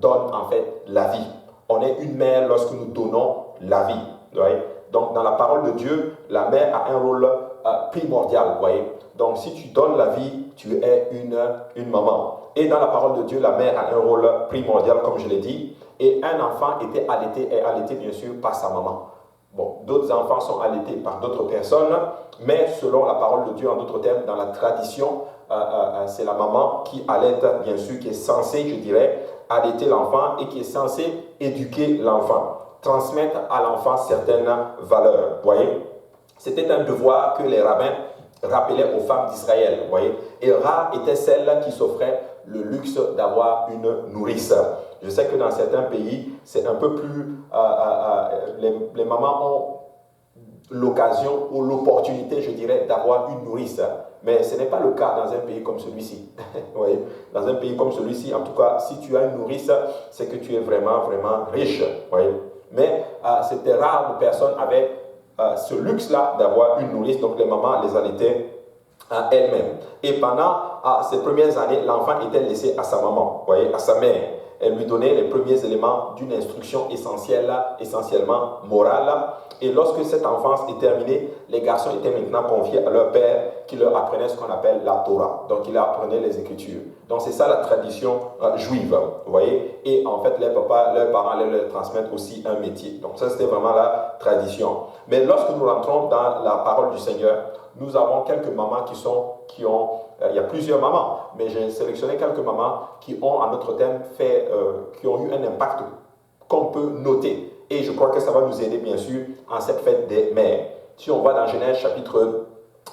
donne en fait la vie. On est une mère lorsque nous donnons la vie. Right? Donc, dans la parole de Dieu, la mère a un rôle primordial. Vous voyez? Donc, si tu donnes la vie, tu es une maman. Et dans la parole de Dieu, la mère a un rôle primordial, comme je l'ai dit. Et un enfant était allaité bien sûr par sa maman. Bon, d'autres enfants sont allaités par d'autres personnes, mais selon la parole de Dieu, en d'autres termes, dans la tradition, c'est la maman qui allaite, bien sûr, qui est censée, je dirais, allaiter l'enfant et qui est censée éduquer l'enfant, transmettre à l'enfant certaines valeurs. Vous voyez, c'était un devoir que les rabbins rappelaient aux femmes d'Israël. Vous voyez, et rares étaient celles qui s'offraient le luxe d'avoir une nourrice. Je sais que dans certains pays, c'est un peu plus... les mamans ont l'occasion ou l'opportunité, je dirais, d'avoir une nourrice. Mais ce n'est pas le cas dans un pays comme celui-ci. Vous voyez, dans un pays comme celui-ci, en tout cas, si tu as une nourrice, c'est que tu es vraiment, vraiment riche. Vous voyez. Mais c'était rare de personnes avaient ce luxe-là d'avoir une nourrice. Donc les mamans les allaitaient elles-mêmes. Et pendant ces premières années, l'enfant était laissé à sa maman, vous voyez, à sa mère. Elle lui donnait les premiers éléments d'une instruction essentiellement morale. Et lorsque cette enfance est terminée, les garçons étaient maintenant confiés à leur père qui leur apprenait ce qu'on appelle la Torah. Donc, il leur apprenait les Écritures. Donc, c'est ça la tradition juive, vous voyez. Et en fait, leurs parents allaient leur transmettre aussi un métier. Donc, ça, c'était vraiment la tradition. Mais lorsque nous rentrons dans la parole du Seigneur, nous avons quelques mamans qui ont il y a plusieurs mamans, mais j'ai sélectionné quelques mamans qui ont, en d'autres termes, qui ont eu un impact qu'on peut noter. Et je crois que ça va nous aider, bien sûr, en cette fête des mères. Si on va dans Genèse chapitre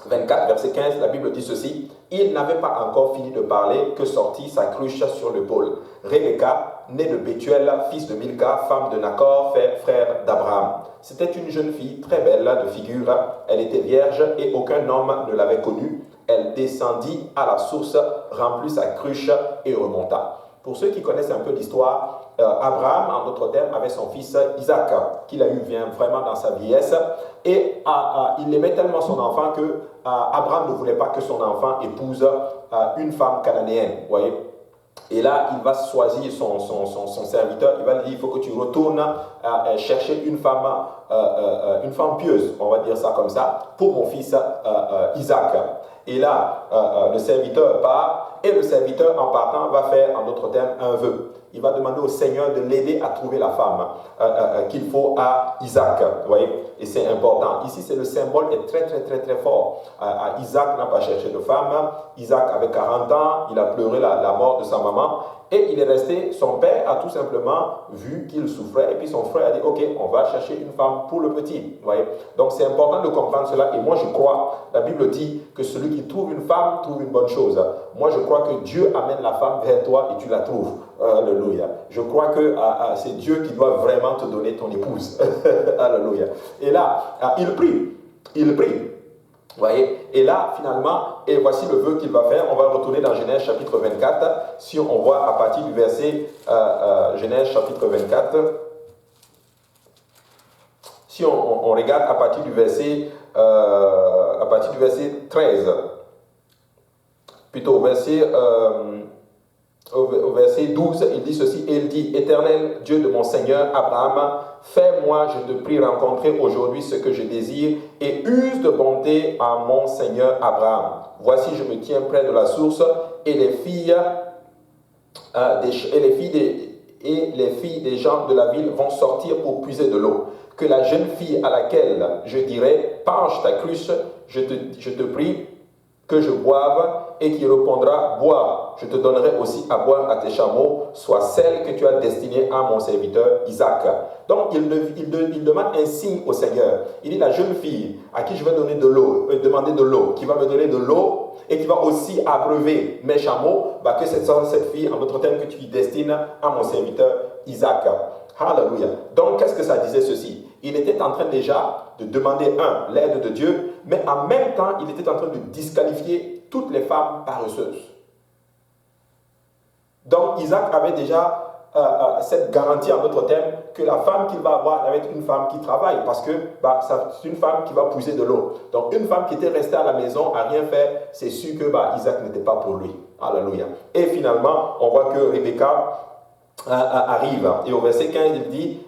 24, verset 15, la Bible dit ceci. Il n'avait pas encore fini de parler que sortit sa cruche sur l'épaule. Rebecca, née de Bethuel, fils de Milca, femme de Nacor, frère d'Abraham. C'était une jeune fille très belle de figure. Elle était vierge et aucun homme ne l'avait connue. Elle descendit à la source, remplit sa cruche et remonta. Pour ceux qui connaissent un peu l'histoire, Abraham, en d'autres termes, avait son fils Isaac, qu'il a eu vraiment dans sa vieillesse. Et il aimait tellement son enfant que Abraham ne voulait pas que son enfant épouse une femme cananéenne. Vous voyez. Et là, il va choisir son serviteur. Il va lui dire, il faut que tu retournes chercher une femme pieuse, on va dire ça comme ça, pour mon fils Isaac. Et là, le serviteur part, et le serviteur, en partant, va faire, en d'autres termes, un vœu. Il va demander au Seigneur de l'aider à trouver la femme qu'il faut à Isaac. Vous voyez? Et c'est important. Ici, c'est le symbole est très, très, très, très fort. Isaac n'a pas cherché de femme. Isaac avait 40 ans. Il a pleuré la mort de sa maman. Et il est resté, son père a tout simplement vu qu'il souffrait. Et puis son frère a dit, ok, on va chercher une femme pour le petit. Vous voyez? Donc c'est important de comprendre cela. Et moi je crois, la Bible dit que celui qui trouve une femme trouve une bonne chose. Moi je crois que Dieu amène la femme vers toi et tu la trouves. Alléluia. Je crois que c'est Dieu qui doit vraiment te donner ton épouse. Alléluia. Et là, il prie. Il prie. Vous voyez? Et là, finalement, et voici le vœu qu'il va faire. On va retourner dans Genèse chapitre 24. Si on voit à partir du verset, Genèse chapitre 24, si on regarde à partir du verset 13, plutôt au verset 12, il dit ceci, et il dit, Éternel Dieu de mon Seigneur Abraham, fais-moi, je te prie, rencontrer aujourd'hui ce que je désire, et use de bonté à mon Seigneur Abraham. Voici, je me tiens près de la source, et les filles des gens de la ville vont sortir pour puiser de l'eau. Que la jeune fille à laquelle je dirai, penche ta cruche, je te prie, que je boive, et qui répondra, bois, je te donnerai aussi à boire à tes chameaux, soit celle que tu as destinée à mon serviteur Isaac. Donc il demande un signe au Seigneur. Il dit, la jeune fille à qui je vais donner de l'eau, demander de l'eau, qui va me donner de l'eau, et qui va aussi abreuver mes chameaux, que cette fille, en d'autres termes, que tu destines à mon serviteur Isaac. Alléluia. Donc qu'est-ce que ça disait ceci? Il était en train déjà de demander, l'aide de Dieu, mais en même temps, il était en train de disqualifier toutes les femmes paresseuses. Donc Isaac avait déjà cette garantie, en d'autres termes, que la femme qu'il va avoir va être une femme qui travaille, parce que c'est une femme qui va puiser de l'eau. Donc une femme qui était restée à la maison à rien faire, c'est sûr que Isaac n'était pas pour lui. Alléluia. Et finalement, on voit que Rebecca arrive. Et au verset 15, il dit,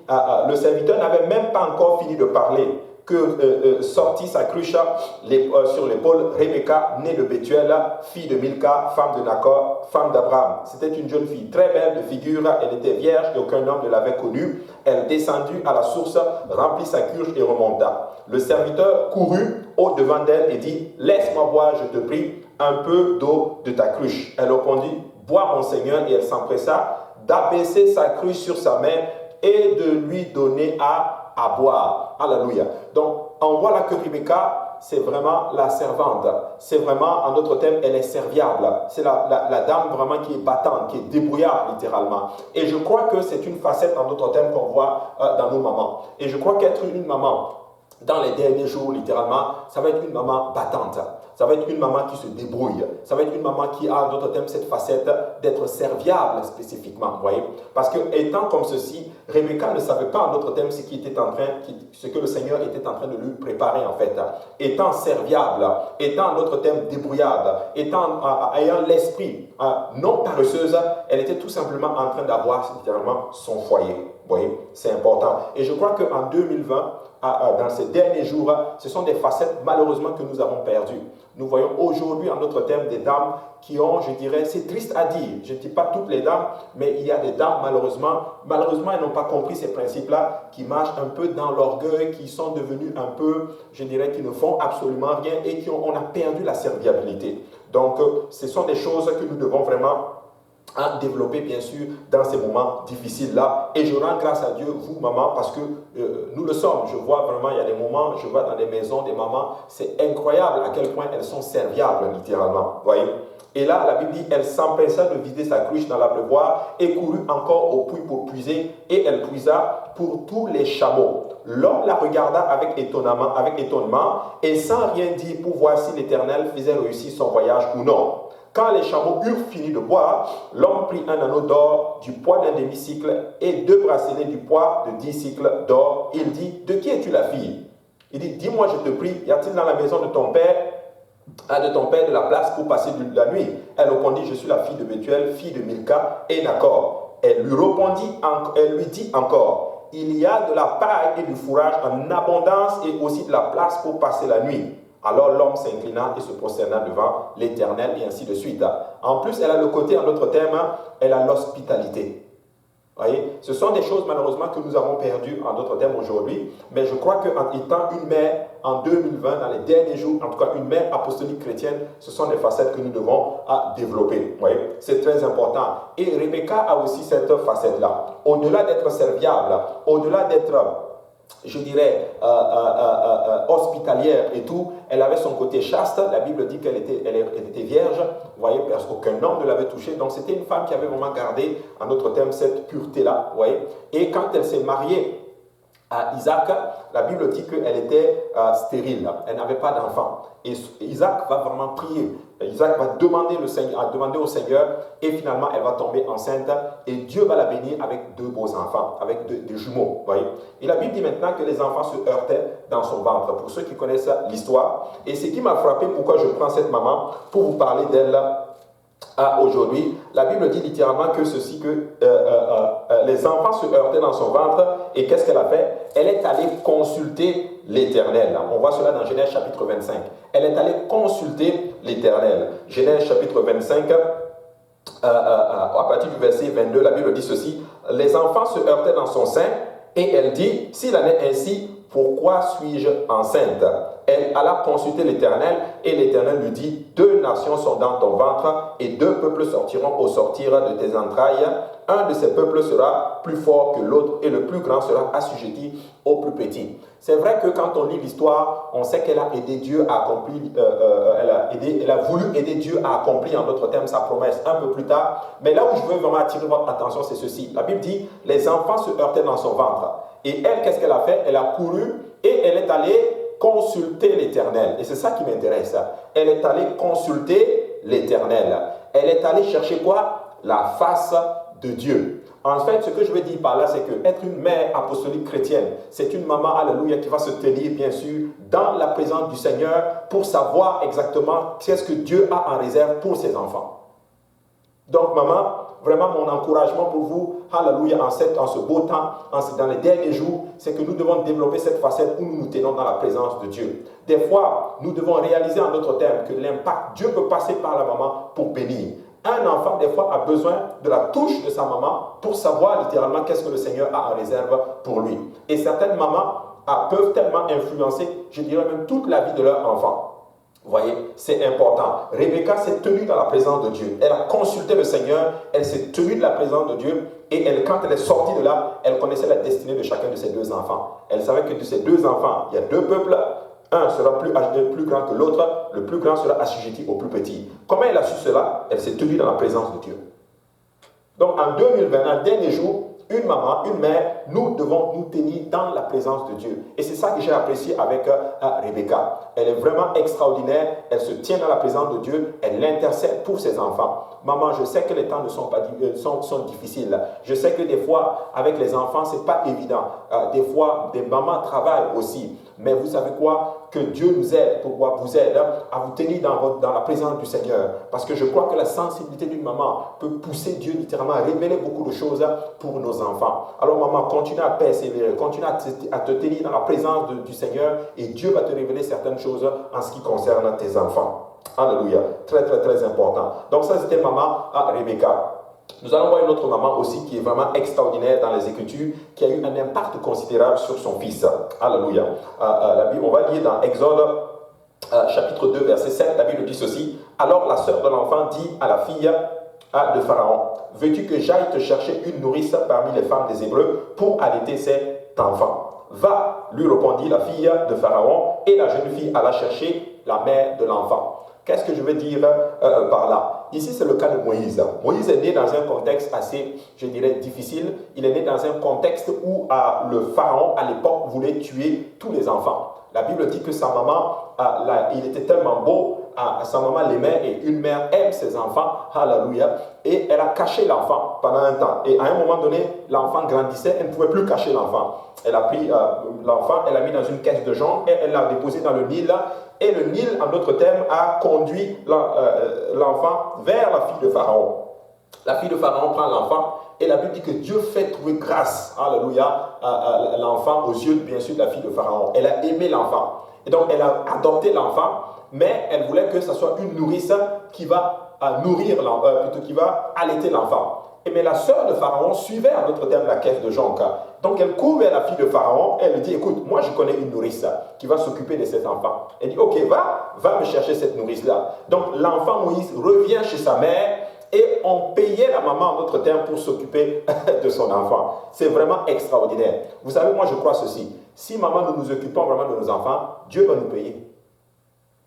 le serviteur n'avait même pas encore fini de parler que sortit sa cruche sur l'épaule Rebecca, née de Bethuel, fille de Milca, femme de Nacor, femme d'Abraham. C'était une jeune fille très belle de figure, elle était vierge et aucun homme ne l'avait connue. Elle descendit à la source, remplit sa cruche et remonta. Le serviteur courut au-devant d'elle et dit, laisse-moi boire, je te prie, un peu d'eau de ta cruche. Elle répondit, bois mon Seigneur, et elle s'empressa d'abaisser sa cruche sur sa main et de lui donner à boire. Alléluia. Donc, on voit là que Rebecca, c'est vraiment la servante. C'est vraiment, en d'autres termes, elle est serviable. C'est la dame vraiment qui est battante, qui est débrouillarde littéralement. Et je crois que c'est une facette, en d'autres termes, qu'on voit dans nos mamans. Et je crois qu'être une maman, dans les derniers jours, littéralement, ça va être une maman battante. Ça va être une maman qui se débrouille. Ça va être une maman qui a, en d'autres termes, cette facette d'être serviable spécifiquement. Vous voyez? Parce que, étant comme ceci, Rebecca ne savait pas, en d'autres termes, ce que le Seigneur était en train de lui préparer, en fait. Étant serviable, étant, en d'autres termes, débrouillarde, ayant l'esprit non paresseuse, elle était tout simplement en train d'avoir, littéralement, son foyer. Vous voyez? C'est important. Et je crois qu'en 2020, dans ces derniers jours, ce sont des facettes malheureusement que nous avons perdues. Nous voyons aujourd'hui en notre thème des dames qui ont, je dirais, c'est triste à dire, je ne dis pas toutes les dames, mais il y a des dames malheureusement elles n'ont pas compris ces principes-là, qui marchent un peu dans l'orgueil, qui sont devenues un peu, je dirais, qui ne font absolument rien et on a perdu la serviabilité. Donc ce sont des choses que nous devons vraiment à développer bien sûr dans ces moments difficiles-là. Et je rends grâce à Dieu, vous maman, parce que nous le sommes. Je vois vraiment, il y a des moments, je vois dans des maisons des mamans, c'est incroyable à quel point elles sont serviables littéralement, voyez. Et là, la Bible dit, elle s'empressa de vider sa cruche dans l'abreuvoir et courut encore au puits pour puiser, et elle puisa pour tous les chameaux. L'homme la regarda avec étonnement, et sans rien dire pour voir si l'Éternel faisait réussir son voyage ou non. Quand les chameaux eurent fini de boire, l'homme prit un anneau d'or du poids d'un demi-cycle et 2 bracelets du poids de 10 cycles d'or. Il dit, de qui es-tu la fille? Il dit, dis-moi, je te prie, y a-t-il dans la maison de ton père de la place pour passer la nuit? Elle répondit, je suis la fille de Bethuel, fille de Milka et Nacor. Elle lui dit encore, il y a de la paille et du fourrage en abondance et aussi de la place pour passer la nuit. Alors l'homme s'inclina et se prosterna devant l'Éternel et ainsi de suite. En plus, elle a le côté, en d'autres termes, elle a l'hospitalité. Voyez, ce sont des choses malheureusement que nous avons perdues en d'autres termes aujourd'hui, mais je crois qu'en étant une mère en 2020, dans les derniers jours, en tout cas une mère apostolique chrétienne, ce sont des facettes que nous devons développer. Voyez, c'est très important. Et Rebecca a aussi cette facette-là. Au-delà d'être serviable, au-delà d'être, je dirais, hospitalière et tout, elle avait son côté chaste. La Bible dit qu'elle était vierge, vous voyez, parce qu'aucun homme ne l'avait touchée. Donc c'était une femme qui avait vraiment gardé, en d'autres termes, cette pureté-là, vous voyez. Et quand elle s'est mariée à Isaac, la Bible dit qu'elle était stérile, elle n'avait pas d'enfant. Et Isaac va vraiment prier. Isaac va demander au Seigneur et finalement elle va tomber enceinte et Dieu va la bénir avec 2 beaux enfants, avec des jumeaux. Voyez. Et la Bible dit maintenant que les enfants se heurtaient dans son ventre, pour ceux qui connaissent l'histoire. Et ce qui m'a frappé, pourquoi je prends cette maman pour vous parler d'elle aujourd'hui, la Bible dit littéralement que ceci, que les enfants se heurtaient dans son ventre et qu'est-ce qu'elle a fait? Elle est allée consulter l'Éternel. On voit cela dans Genèse chapitre 25. Elle est allée consulter l'Éternel. Genèse chapitre 25, à partir du verset 22, la Bible dit ceci, les enfants se heurtaient dans son sein et elle dit, s'il en est ainsi, pourquoi suis-je enceinte? Elle alla consulter l'Éternel et l'Éternel lui dit, 2 nations sont dans ton ventre et 2 peuples sortiront au sortir de tes entrailles. Un de ces peuples sera plus fort que l'autre et le plus grand sera assujetti au plus petit. C'est vrai que quand on lit l'histoire, on sait qu'elle a aidé Dieu à accomplir, elle a voulu aider Dieu à accomplir en d'autres termes sa promesse un peu plus tard. Mais là où je veux vraiment attirer votre attention, c'est ceci. La Bible dit, les enfants se heurtaient dans son ventre. Et elle, qu'est-ce qu'elle a fait? Elle a couru et elle est allée consulter l'Éternel. Et c'est ça qui m'intéresse. Elle est allée consulter l'Éternel. Elle est allée chercher quoi? La face de Dieu. En fait, ce que je veux dire par là, c'est que être une mère apostolique chrétienne, c'est une maman, alléluia, qui va se tenir, bien sûr, dans la présence du Seigneur pour savoir exactement qu'est-ce que Dieu a en réserve pour ses enfants. Donc, maman, vraiment mon encouragement pour vous, alléluia, en ce beau temps, dans les derniers jours, c'est que nous devons développer cette facette où nous nous tenons dans la présence de Dieu. Des fois, nous devons réaliser en d'autres termes que l'impact, Dieu peut passer par la maman pour bénir. Un enfant, des fois, a besoin de la touche de sa maman pour savoir littéralement qu'est-ce que le Seigneur a en réserve pour lui. Et certaines mamans peuvent tellement influencer, je dirais même toute la vie de leur enfant. Vous voyez, c'est important. Rebecca s'est tenue dans la présence de Dieu. Elle a consulté le Seigneur, elle s'est tenue de la présence de Dieu et quand elle est sortie de là, elle connaissait la destinée de chacun de ses 2 enfants. Elle savait que de ses 2 enfants, il y a 2 peuples. Un sera plus grand que l'autre, le plus grand sera assujetti au plus petit. Comment elle a su cela? Elle s'est tenue dans la présence de Dieu. Donc en 2020, un dernier jour, une maman, une mère, nous devons nous tenir dans la présence de Dieu. Et c'est ça que j'ai apprécié avec Rebecca. Elle est vraiment extraordinaire, elle se tient dans la présence de Dieu, elle intercède pour ses enfants. Maman, je sais que les temps ne sont pas sont difficiles. Je sais que des fois, avec les enfants, ce n'est pas évident. Des fois, des mamans travaillent aussi. Mais vous savez quoi? Que Dieu nous aide, pourquoi vous aide à vous tenir dans la présence du Seigneur. Parce que je crois que la sensibilité d'une maman peut pousser Dieu littéralement à révéler beaucoup de choses pour nos enfants. Alors maman, continue à persévérer, continue à te tenir dans la présence du Seigneur et Dieu va te révéler certaines choses en ce qui concerne tes enfants. Alléluia. Très, très, très important. Donc ça, c'était maman Rebecca. Nous allons voir une autre maman aussi qui est vraiment extraordinaire dans les Écritures, qui a eu un impact considérable sur son fils. Alléluia. On va lire dans Exode chapitre 2, verset 7, la Bible dit ceci. Alors la sœur de l'enfant dit à la fille, de Pharaon, veux-tu que j'aille te chercher une nourrice parmi les femmes des Hébreux pour allaiter cet enfant? Va, lui répondit la fille de Pharaon, et la jeune fille alla chercher la mère de l'enfant. Qu'est-ce que je veux dire par là? Ici, c'est le cas de Moïse. Moïse est né dans un contexte assez, je dirais, difficile. Il est né dans un contexte où le pharaon, à l'époque, voulait tuer tous les enfants. La Bible dit que sa maman, il était tellement beau, sa maman l'aimait, et une mère aime ses enfants, alléluia, et elle a caché l'enfant pendant un temps. Et à un moment donné, l'enfant grandissait, elle ne pouvait plus cacher l'enfant. Elle a pris l'enfant, elle l'a mis dans une caisse de jonc, et elle l'a déposé dans le Nil. Et le Nil, en d'autres termes, a conduit l'enfant vers la fille de Pharaon. La fille de Pharaon prend l'enfant, et la Bible dit que Dieu fait trouver grâce, alléluia, à l'enfant aux yeux, bien sûr, de la fille de Pharaon. Elle a aimé l'enfant. Et donc, elle a adopté l'enfant, mais elle voulait que ce soit une nourrice qui va nourrir, plutôt qui va allaiter l'enfant. Mais la sœur de Pharaon suivait, en d'autres termes, la caisse de jonc. Donc, elle court vers la fille de Pharaon, et elle lui dit, écoute, moi, je connais une nourrice qui va s'occuper de cet enfant. Elle dit, ok, va me chercher cette nourrice-là. Donc, l'enfant Moïse revient chez sa mère, et on payait la maman, en d'autres termes, pour s'occuper de son enfant. C'est vraiment extraordinaire. Vous savez, moi, je crois ceci. Si maman, nous nous occupons vraiment de nos enfants, Dieu va nous payer.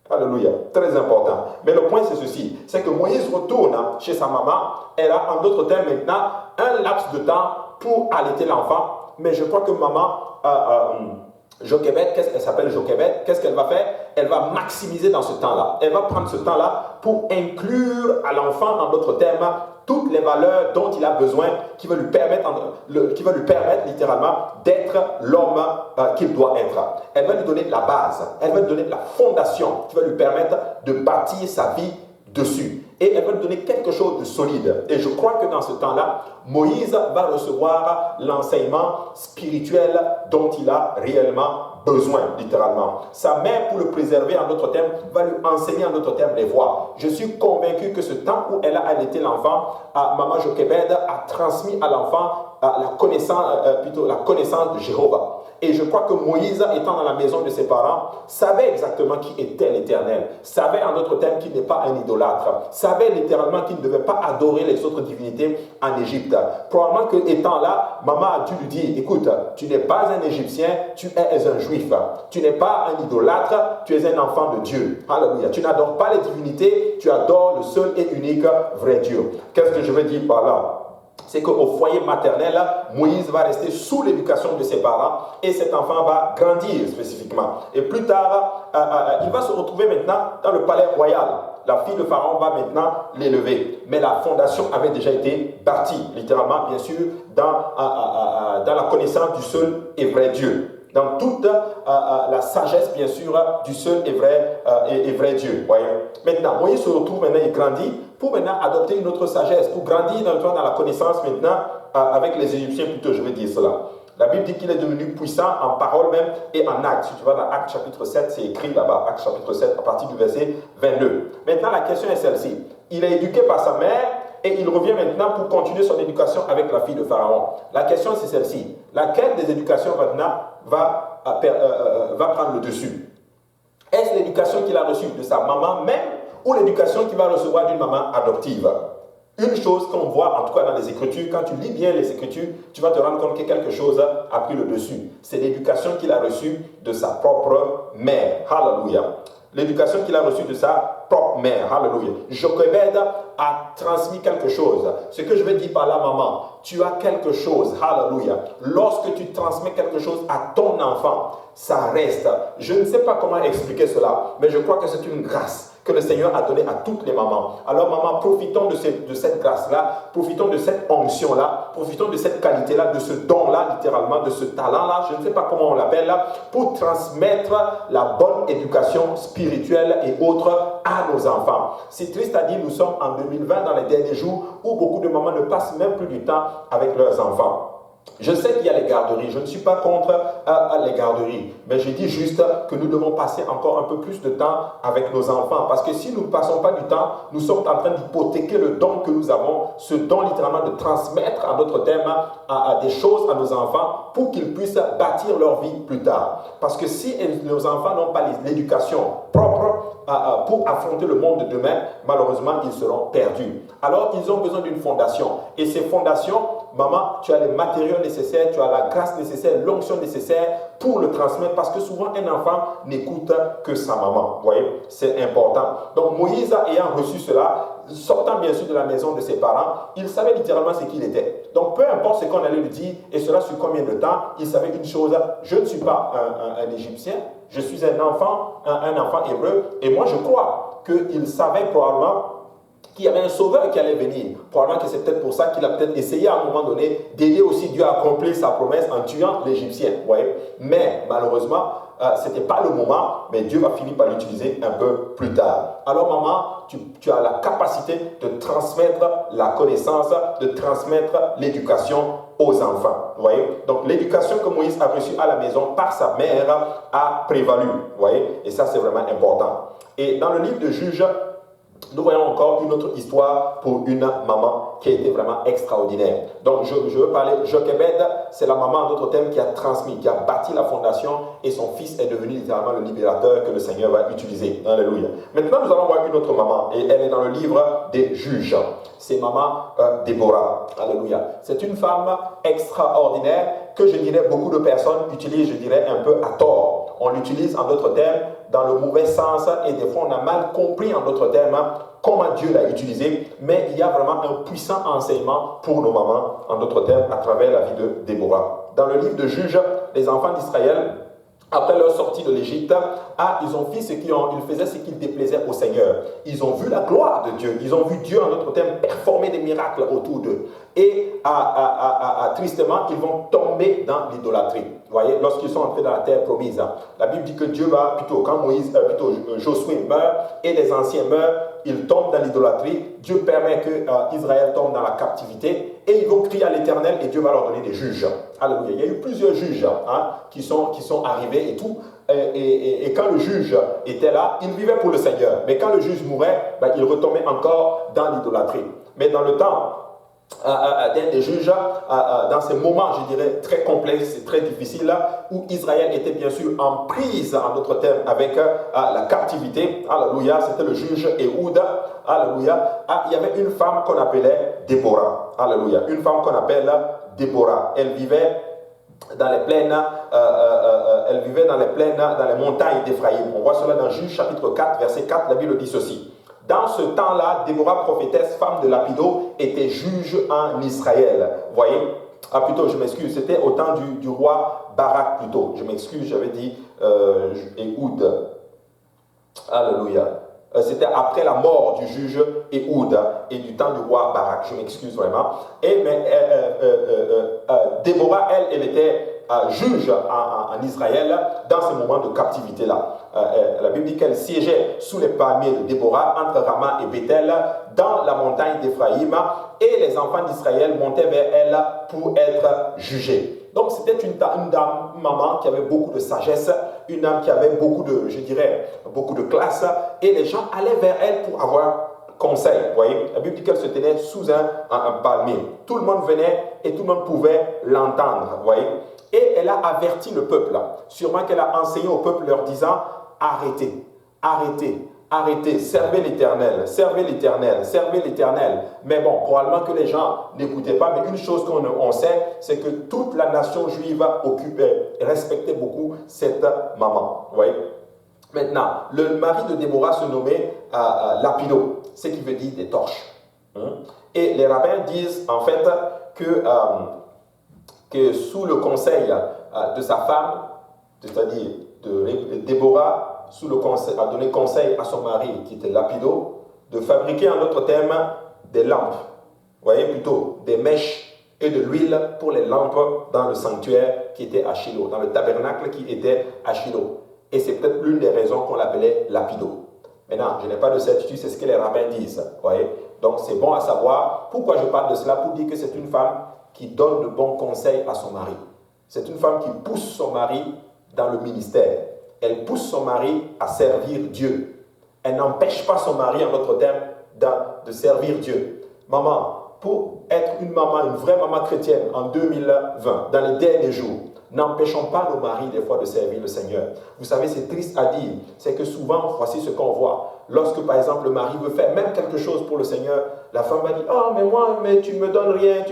Alléluia, très important. Mais le point, c'est ceci, c'est que Moïse retourne chez sa maman. Elle a, en d'autres termes, maintenant, un laps de temps pour allaiter l'enfant. Mais je crois que maman, Jochebed, qu'est-ce qu'elle s'appelle Jochebed? Qu'est-ce qu'elle va faire? Elle va maximiser dans ce temps-là. Elle va prendre ce temps-là pour inclure à l'enfant, en d'autres termes, toutes les valeurs dont il a besoin, qui va lui permettre littéralement d'être l'homme qu'il doit être. Elle va lui donner la base, elle va lui donner la fondation qui va lui permettre de bâtir sa vie dessus. Et elle va lui donner quelque chose de solide. Et je crois que dans ce temps-là, Moïse va recevoir l'enseignement spirituel dont il a réellement besoin, littéralement. Sa mère, pour le préserver, en d'autres termes, va lui enseigner, en d'autres termes, les voies. Je suis convaincu que ce temps où elle a allaité l'enfant, maman Jochebed a transmis à l'enfant la connaissance de Jéhovah. Et je crois que Moïse, étant dans la maison de ses parents, savait exactement qui était l'Éternel, savait en d'autres termes qu'il n'est pas un idolâtre, savait littéralement qu'il ne devait pas adorer les autres divinités en Égypte. Probablement que étant là, maman a dû lui dire, écoute, tu n'es pas un Égyptien, tu es un Juif. Tu n'es pas un idolâtre, tu es un enfant de Dieu. Alléluia. Tu n'adores pas les divinités, tu adores le seul et unique vrai Dieu. Qu'est-ce que je veux dire par là? C'est qu'au foyer maternel, Moïse va rester sous l'éducation de ses parents et cet enfant va grandir spécifiquement. Et plus tard, il va se retrouver maintenant dans le palais royal. La fille de Pharaon va maintenant l'élever. Mais la fondation avait déjà été bâtie, littéralement, bien sûr, dans la connaissance du seul et vrai Dieu. Dans toute la sagesse, bien sûr, du seul et vrai Dieu. Voyez. Maintenant, Moïse se retrouve maintenant, il grandit, pour maintenant adopter une autre sagesse, pour grandir dans la connaissance maintenant, avec les Égyptiens plutôt, je vais dire cela. La Bible dit qu'il est devenu puissant en parole même et en actes. Si tu vas dans Actes chapitre 7, c'est écrit là-bas, Actes chapitre 7, à partir du verset 22. Maintenant, la question est celle-ci. Il est éduqué par sa mère, et il revient maintenant pour continuer son éducation avec la fille de Pharaon. La question c'est celle-ci. Laquelle des éducations maintenant va prendre le dessus? Est-ce l'éducation qu'il a reçue de sa maman même ou l'éducation qu'il va recevoir d'une maman adoptive? Une chose qu'on voit, en tout cas dans les Écritures, quand tu lis bien les Écritures, tu vas te rendre compte que quelque chose a pris le dessus. C'est l'éducation qu'il a reçue de sa propre mère. Alléluia. L'éducation qu'il a reçue de sa propre mère. Alléluia. Jochebed a transmis quelque chose. Ce que je veux dire par là, maman, tu as quelque chose. Alléluia. Lorsque tu transmets quelque chose à ton enfant, ça reste. Je ne sais pas comment expliquer cela, mais je crois que c'est une grâce que le Seigneur a donnée à toutes les mamans. Alors maman, profitons de cette grâce-là, profitons de cette onction-là, profitons de cette qualité-là, de ce don-là, littéralement, de ce talent-là, je ne sais pas comment on l'appelle là, pour transmettre la bonne éducation spirituelle et autres à nos enfants. C'est triste à dire, nous sommes en 2020 dans les derniers jours où beaucoup de mamans ne passent même plus du temps avec leurs enfants. Je sais qu'il y a les garderies, je ne suis pas contre les garderies, mais je dis juste que nous devons passer encore un peu plus de temps avec nos enfants, parce que si nous ne passons pas du temps, nous sommes en train d'hypothéquer le don que nous avons, ce don littéralement de transmettre à notre thème à des choses à nos enfants pour qu'ils puissent bâtir leur vie plus tard. Parce que si nos enfants n'ont pas l'éducation propre pour affronter le monde de demain, malheureusement, ils seront perdus. Alors, ils ont besoin d'une fondation. Et ces fondations, maman, tu as les matériaux nécessaires, tu as la grâce nécessaire, l'onction nécessaire pour le transmettre, parce que souvent, un enfant n'écoute que sa maman. Vous voyez, c'est important. Donc, Moïse, ayant reçu cela, sortant bien sûr de la maison de ses parents, il savait littéralement ce qu'il était. Donc, peu importe ce qu'on allait lui dire, et cela sur combien de temps, il savait une chose, je ne suis pas un Égyptien, je suis un enfant hébreu, et moi je crois qu'il savait probablement qu'il y avait un sauveur qui allait venir. Probablement que c'est peut-être pour ça qu'il a peut-être essayé à un moment donné d'aider aussi Dieu à accomplir sa promesse en tuant l'Égyptien. Mais malheureusement, ce n'était pas le moment, mais Dieu va finir par l'utiliser un peu plus tard. Alors maman, tu as la capacité de transmettre la connaissance, de transmettre l'éducation aux enfants. Vous voyez? Donc l'éducation que Moïse a reçue à la maison par sa mère a prévalu. Vous voyez? Et ça c'est vraiment important. Et dans le livre de Juges, nous voyons encore une autre histoire pour une maman qui a été vraiment extraordinaire. Donc, je veux parler de Jochebed, c'est la maman d'autres thèmes qui a transmis, qui a bâti la fondation et son fils est devenu littéralement le libérateur que le Seigneur va utiliser. Alléluia. Maintenant, nous allons voir une autre maman et elle est dans le livre des Juges. C'est maman Déborah. Alléluia. C'est une femme extraordinaire que je dirais beaucoup de personnes utilisent, je dirais, un peu à tort. On l'utilise en d'autres termes dans le mauvais sens et des fois on a mal compris en d'autres termes comment Dieu l'a utilisé, mais il y a vraiment un puissant enseignement pour nos mamans en d'autres termes à travers la vie de Déborah. Dans le livre de Juges, les enfants d'Israël, après leur sortie de l'Égypte, ils ont fait ils faisaient ce qui déplaisait au Seigneur. Ils ont vu la gloire de Dieu. Ils ont vu Dieu, en d'autres termes, performer des miracles autour d'eux. Et tristement, ils vont tomber dans l'idolâtrie. Vous voyez, lorsqu'ils sont entrés dans la terre promise, la Bible dit que Dieu va, quand Josué meurt et les anciens meurent, ils tombent dans l'idolâtrie. Dieu permet que Israël tombe dans la captivité et ils vont crier à l'Éternel et Dieu va leur donner des juges. Alléluia. Il y a eu plusieurs juges qui sont arrivés et tout. Et quand le juge était là, il vivait pour le Seigneur. Mais quand le juge mourait, il retombait encore dans l'idolâtrie. Mais dans le temps des juges, dans ces moments, je dirais, très complexes et très difficiles, où Israël était bien sûr en prise, en d'autres termes, avec la captivité. Alléluia, c'était le juge Ehud. Alléluia. Il y avait une femme qu'on appelait Déborah. Alléluia. Une femme qu'on appelle Déborah. Elle vivait dans les plaines, dans les montagnes d'Éphraïm. On voit cela dans Juges chapitre 4, verset 4, la Bible dit ceci. Dans ce temps-là, Déborah, prophétesse, femme de Lapido, était juge en Israël. Vous voyez? Plutôt, je m'excuse, c'était au temps du roi Barak, plutôt. Je m'excuse, j'avais dit Ehud. Alléluia. C'était après la mort du juge Ehud et du temps du roi Barak. Je m'excuse vraiment. Déborah, elle était juge en Israël dans ce moment de captivité-là. La Bible dit qu'elle siégeait sous les palmiers de Déborah entre Rama et Bethel dans la montagne d'Éphraïm et les enfants d'Israël montaient vers elle pour être jugés. Donc c'était une dame, maman qui avait beaucoup de sagesse, une dame qui avait beaucoup de classe et les gens allaient vers elle pour avoir conseil. Vous voyez, la Bible dit qu'elle se tenait sous un palmier. Tout le monde venait et tout le monde pouvait l'entendre. Vous voyez. Et elle a averti le peuple. Sûrement qu'elle a enseigné au peuple leur disant « Arrêtez, arrêtez, arrêtez, servez l'Éternel, servez l'Éternel, servez l'Éternel. » Mais bon, probablement que les gens n'écoutaient pas. Mais une chose qu'on sait, c'est que toute la nation juive respectait beaucoup cette maman. Vous voyez. Maintenant, le mari de Déborah se nommait Lapido, ce qui veut dire des torches. Et les rabbins disent en fait que sous le conseil de sa femme, c'est-à-dire de Déborah, sous le conseil, a donné conseil à son mari qui était Lapido, de fabriquer en d'autres termes des lampes, vous voyez plutôt des mèches et de l'huile pour les lampes dans le sanctuaire qui était à Shiloh, dans le tabernacle qui était à Shiloh. Et c'est peut-être l'une des raisons qu'on l'appelait Lapido. Maintenant, je n'ai pas de certitude, c'est ce que les rabbins disent. Voyez. Donc c'est bon à savoir. Pourquoi je parle de cela? Pour dire que c'est une femme qui donne de bons conseils à son mari. C'est une femme qui pousse son mari dans le ministère. Elle pousse son mari à servir Dieu. Elle n'empêche pas son mari, en d'autres termes, de servir Dieu. Maman, pour être une maman, une vraie maman chrétienne en 2020, dans les derniers jours, n'empêchons pas nos maris des fois de servir le Seigneur. Vous savez, c'est triste à dire, c'est que souvent, voici ce qu'on voit. Lorsque par exemple le mari veut faire même quelque chose pour le Seigneur, la femme va dire « Ah, mais moi, mais tu me donnes rien,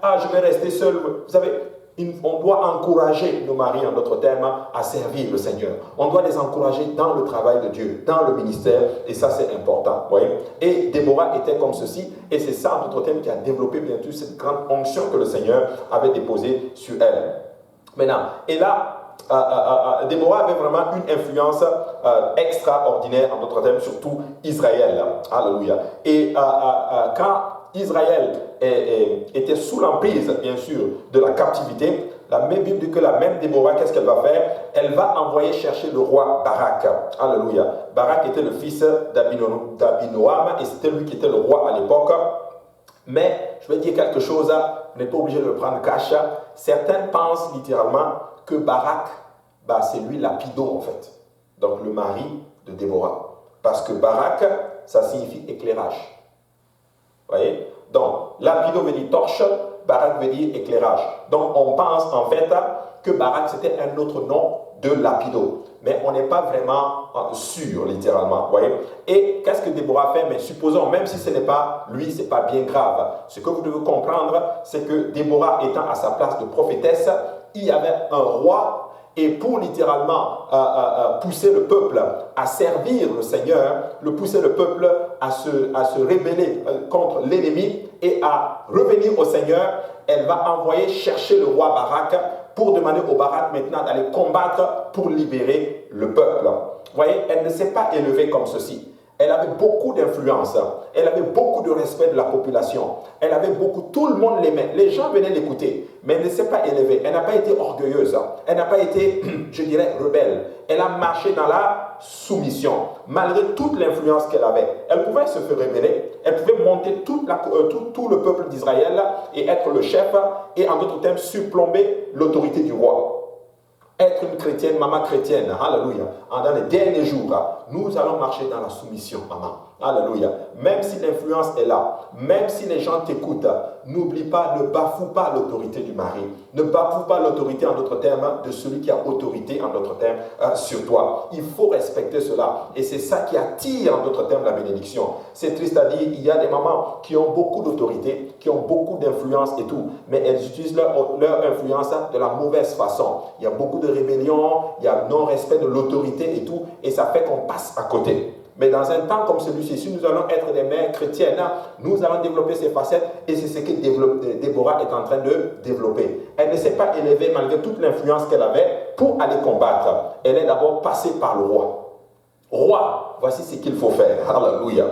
ah, je vais rester seule. » Vous savez, on doit encourager nos maris, en d'autres termes, à servir le Seigneur. On doit les encourager dans le travail de Dieu, dans le ministère, et ça c'est important. Voyez. Et Déborah était comme ceci, et c'est ça, en d'autres termes, qui a développé bien sûr cette grande onction que le Seigneur avait déposée sur elle. Maintenant, et là, Déborah avait vraiment une influence extraordinaire, en d'autres termes, sur tout Israël. Alléluia. Et quand Israël était sous l'emprise, bien sûr, de la captivité, la même Bible dit que la même Déborah, qu'est-ce qu'elle va faire? Elle va envoyer chercher le roi Barak. Alléluia. Barak était le fils d'Abinoam et c'était lui qui était le roi à l'époque. Mais, je vais dire quelque chose, vous n'êtes pas obligé de le prendre cash. Certains pensent littéralement que Barak, c'est lui Lapido en fait. Donc le mari de Déborah. Parce que Barak, ça signifie éclairage. Vous voyez? Donc, Lapido veut dire torche, Barak veut dire éclairage. Donc on pense en fait que Barak c'était un autre nom de Lapido. Mais on n'est pas vraiment sûr, littéralement. Vous voyez? Et qu'est-ce que Déborah fait? Mais supposons, même si ce n'est pas lui, ce n'est pas bien grave. Ce que vous devez comprendre, c'est que Déborah étant à sa place de prophétesse, il y avait un roi, et pour littéralement pousser le peuple à servir le Seigneur, pousser le peuple à se rebeller contre l'ennemi et à revenir au Seigneur, elle va envoyer chercher le roi Barak pour demander au Barak maintenant d'aller combattre pour libérer le peuple. Vous voyez, elle ne s'est pas élevée comme ceci. Elle avait beaucoup d'influence, elle avait beaucoup de respect de la population, elle avait beaucoup, tout le monde l'aimait, les gens venaient l'écouter, mais elle ne s'est pas élevée, elle n'a pas été orgueilleuse, elle n'a pas été, je dirais, rebelle, elle a marché dans la soumission, malgré toute l'influence qu'elle avait. Elle pouvait se faire révéler, elle pouvait monter tout le peuple d'Israël et être le chef, et en d'autres termes, surplomber l'autorité du roi. Être une chrétienne, maman chrétienne, alléluia. Dans les derniers jours, nous allons marcher dans la soumission, maman. Alléluia. Même si l'influence est là, même si les gens t'écoutent, n'oublie pas, ne bafoue pas l'autorité du mari. Ne bafoue pas l'autorité, en d'autres termes, de celui qui a autorité, en d'autres termes, sur toi. Il faut respecter cela. Et c'est ça qui attire, en d'autres termes, la bénédiction. C'est triste à dire, il y a des mamans qui ont beaucoup d'autorité, qui ont beaucoup d'influence et tout, mais elles utilisent leur influence de la mauvaise façon. Il y a beaucoup de rébellion, il y a non-respect de l'autorité et tout, et ça fait qu'on passe à côté. Mais dans un temps comme celui-ci, si nous allons être des mères chrétiennes, nous allons développer ces facettes et c'est ce que Déborah est en train de développer. Elle ne s'est pas élevée malgré toute l'influence qu'elle avait pour aller combattre. Elle est d'abord passée par le roi. Roi, voici ce qu'il faut faire. Alléluia.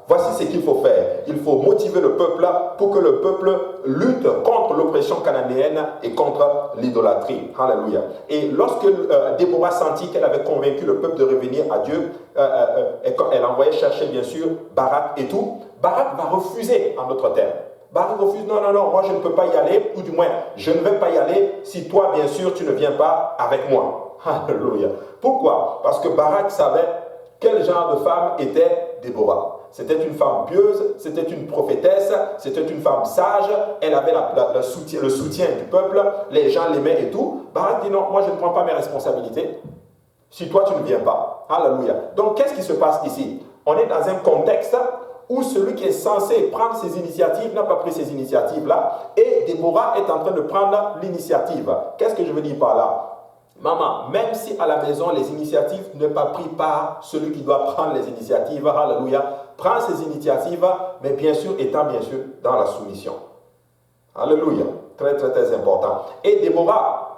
Voici ce qu'il faut faire. Il faut motiver le peuple pour que le peuple lutte contre l'oppression cananéenne et contre l'idolâtrie. Alléluia. Et lorsque Déborah sentit qu'elle avait convaincu le peuple de revenir à Dieu, elle envoyait chercher bien sûr Barak et tout. Barak va refuser en d'autres termes. Barak refuse, non, moi je ne peux pas y aller, ou du moins je ne vais pas y aller si toi bien sûr tu ne viens pas avec moi. Alléluia. Pourquoi? Parce que Barak savait quel genre de femme était Déborah. C'était une femme pieuse, c'était une prophétesse, c'était une femme sage, elle avait le soutien du peuple, les gens l'aimaient et tout. Barak dit non, moi je ne prends pas mes responsabilités si toi tu ne viens pas. Alléluia. Donc qu'est-ce qui se passe ici? On est dans un contexte où celui qui est censé prendre ses initiatives n'a pas pris ces initiatives-là et Déborah est en train de prendre l'initiative. Qu'est-ce que je veux dire par là? Maman, même si à la maison les initiatives ne sont pas prises par celui qui doit prendre les initiatives, alléluia, prends ces initiatives, mais bien sûr étant bien sûr dans la soumission. Alléluia, très très très important. Et Déborah,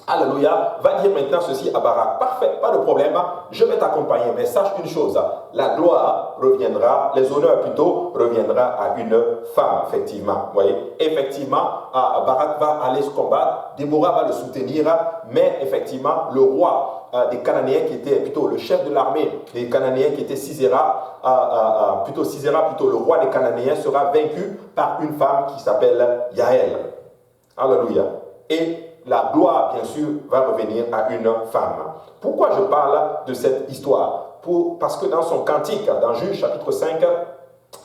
alléluia, va dire maintenant ceci à Barak. Parfait, pas de problème, je vais t'accompagner, mais sache une chose, la gloire reviendra, les honneurs plutôt, reviendra à une femme, effectivement. Vous voyez, effectivement, Barak va aller se combattre, Déborah va le soutenir, mais effectivement, le roi des Cananéens qui était plutôt le chef de l'armée des Cananéens qui était Sisera, le roi des Cananéens sera vaincu par une femme qui s'appelle Yaël. Alléluia. Et la gloire, bien sûr, va revenir à une femme. Pourquoi je parle de cette histoire? Parce que dans son cantique, dans Juge chapitre 5,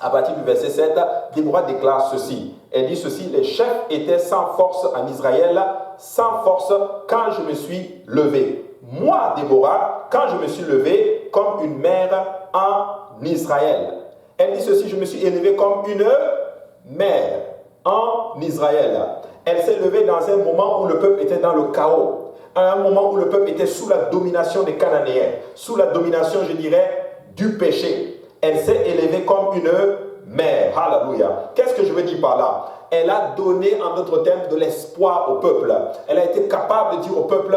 à partir du verset 7, Déborah déclare ceci. Elle dit ceci: les chefs étaient sans force en Israël, sans force quand je me suis levé. Moi, Déborah, quand je me suis levé comme une mère en Israël. Elle dit ceci: je me suis élevée comme une mère en Israël. Elle s'est levée dans un moment où le peuple était dans le chaos, à un moment où le peuple était sous la domination des Cananéens, sous la domination, je dirais, du péché. Elle s'est élevée comme une mère. Alléluia. Qu'est-ce que je veux dire par là? Elle a donné, en d'autres termes, de l'espoir au peuple. Elle a été capable de dire au peuple: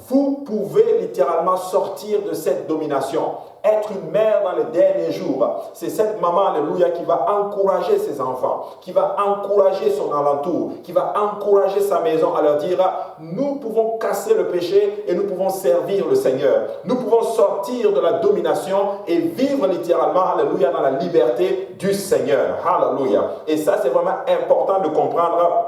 vous pouvez littéralement sortir de cette domination. Être une mère dans les derniers jours, c'est cette maman, alléluia, qui va encourager ses enfants, qui va encourager son alentour, qui va encourager sa maison à leur dire: nous pouvons casser le péché et nous pouvons servir le Seigneur. Nous pouvons sortir de la domination et vivre littéralement, alléluia, dans la liberté du Seigneur. Alléluia. Et ça, c'est vraiment important de comprendre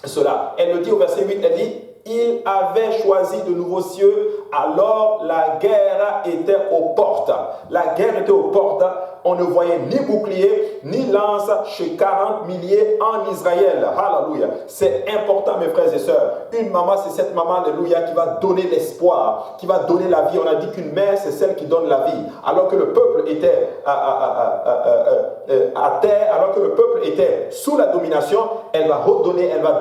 cela. Elle le dit au verset 8, elle dit: il avait choisi de nouveaux cieux, alors la guerre était aux portes. La guerre était aux portes. On ne voyait ni bouclier, ni lance chez 40 milliers en Israël. Alléluia. C'est important, mes frères et sœurs. Une maman, c'est cette maman, alléluia, qui va donner l'espoir, qui va donner la vie. On a dit qu'une mère, c'est celle qui donne la vie. Alors que le peuple était à terre, alors que le peuple était sous la domination, elle va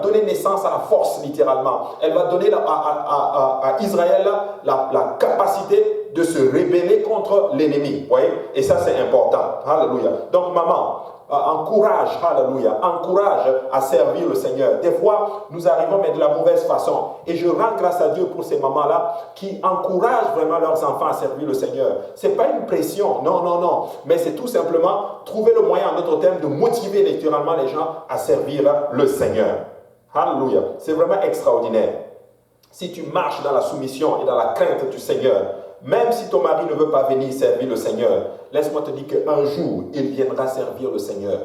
donner naissance à la force, littéralement. Elle va donner à Israël la capacité de se rebeller contre l'ennemi. Voyez? Et ça, c'est important. Alléluia. Donc, maman, encourage, alléluia, encourage à servir le Seigneur. Des fois, nous arrivons, mais de la mauvaise façon. Et je rends grâce à Dieu pour ces mamans-là qui encouragent vraiment leurs enfants à servir le Seigneur. Ce n'est pas une pression, non, non, non. Mais c'est tout simplement trouver le moyen, en d'autres termes, de motiver littéralement les gens à servir le Seigneur. Alléluia. C'est vraiment extraordinaire. Si tu marches dans la soumission et dans la crainte du Seigneur, même si ton mari ne veut pas venir servir le Seigneur, laisse-moi te dire qu'un jour, il viendra servir le Seigneur.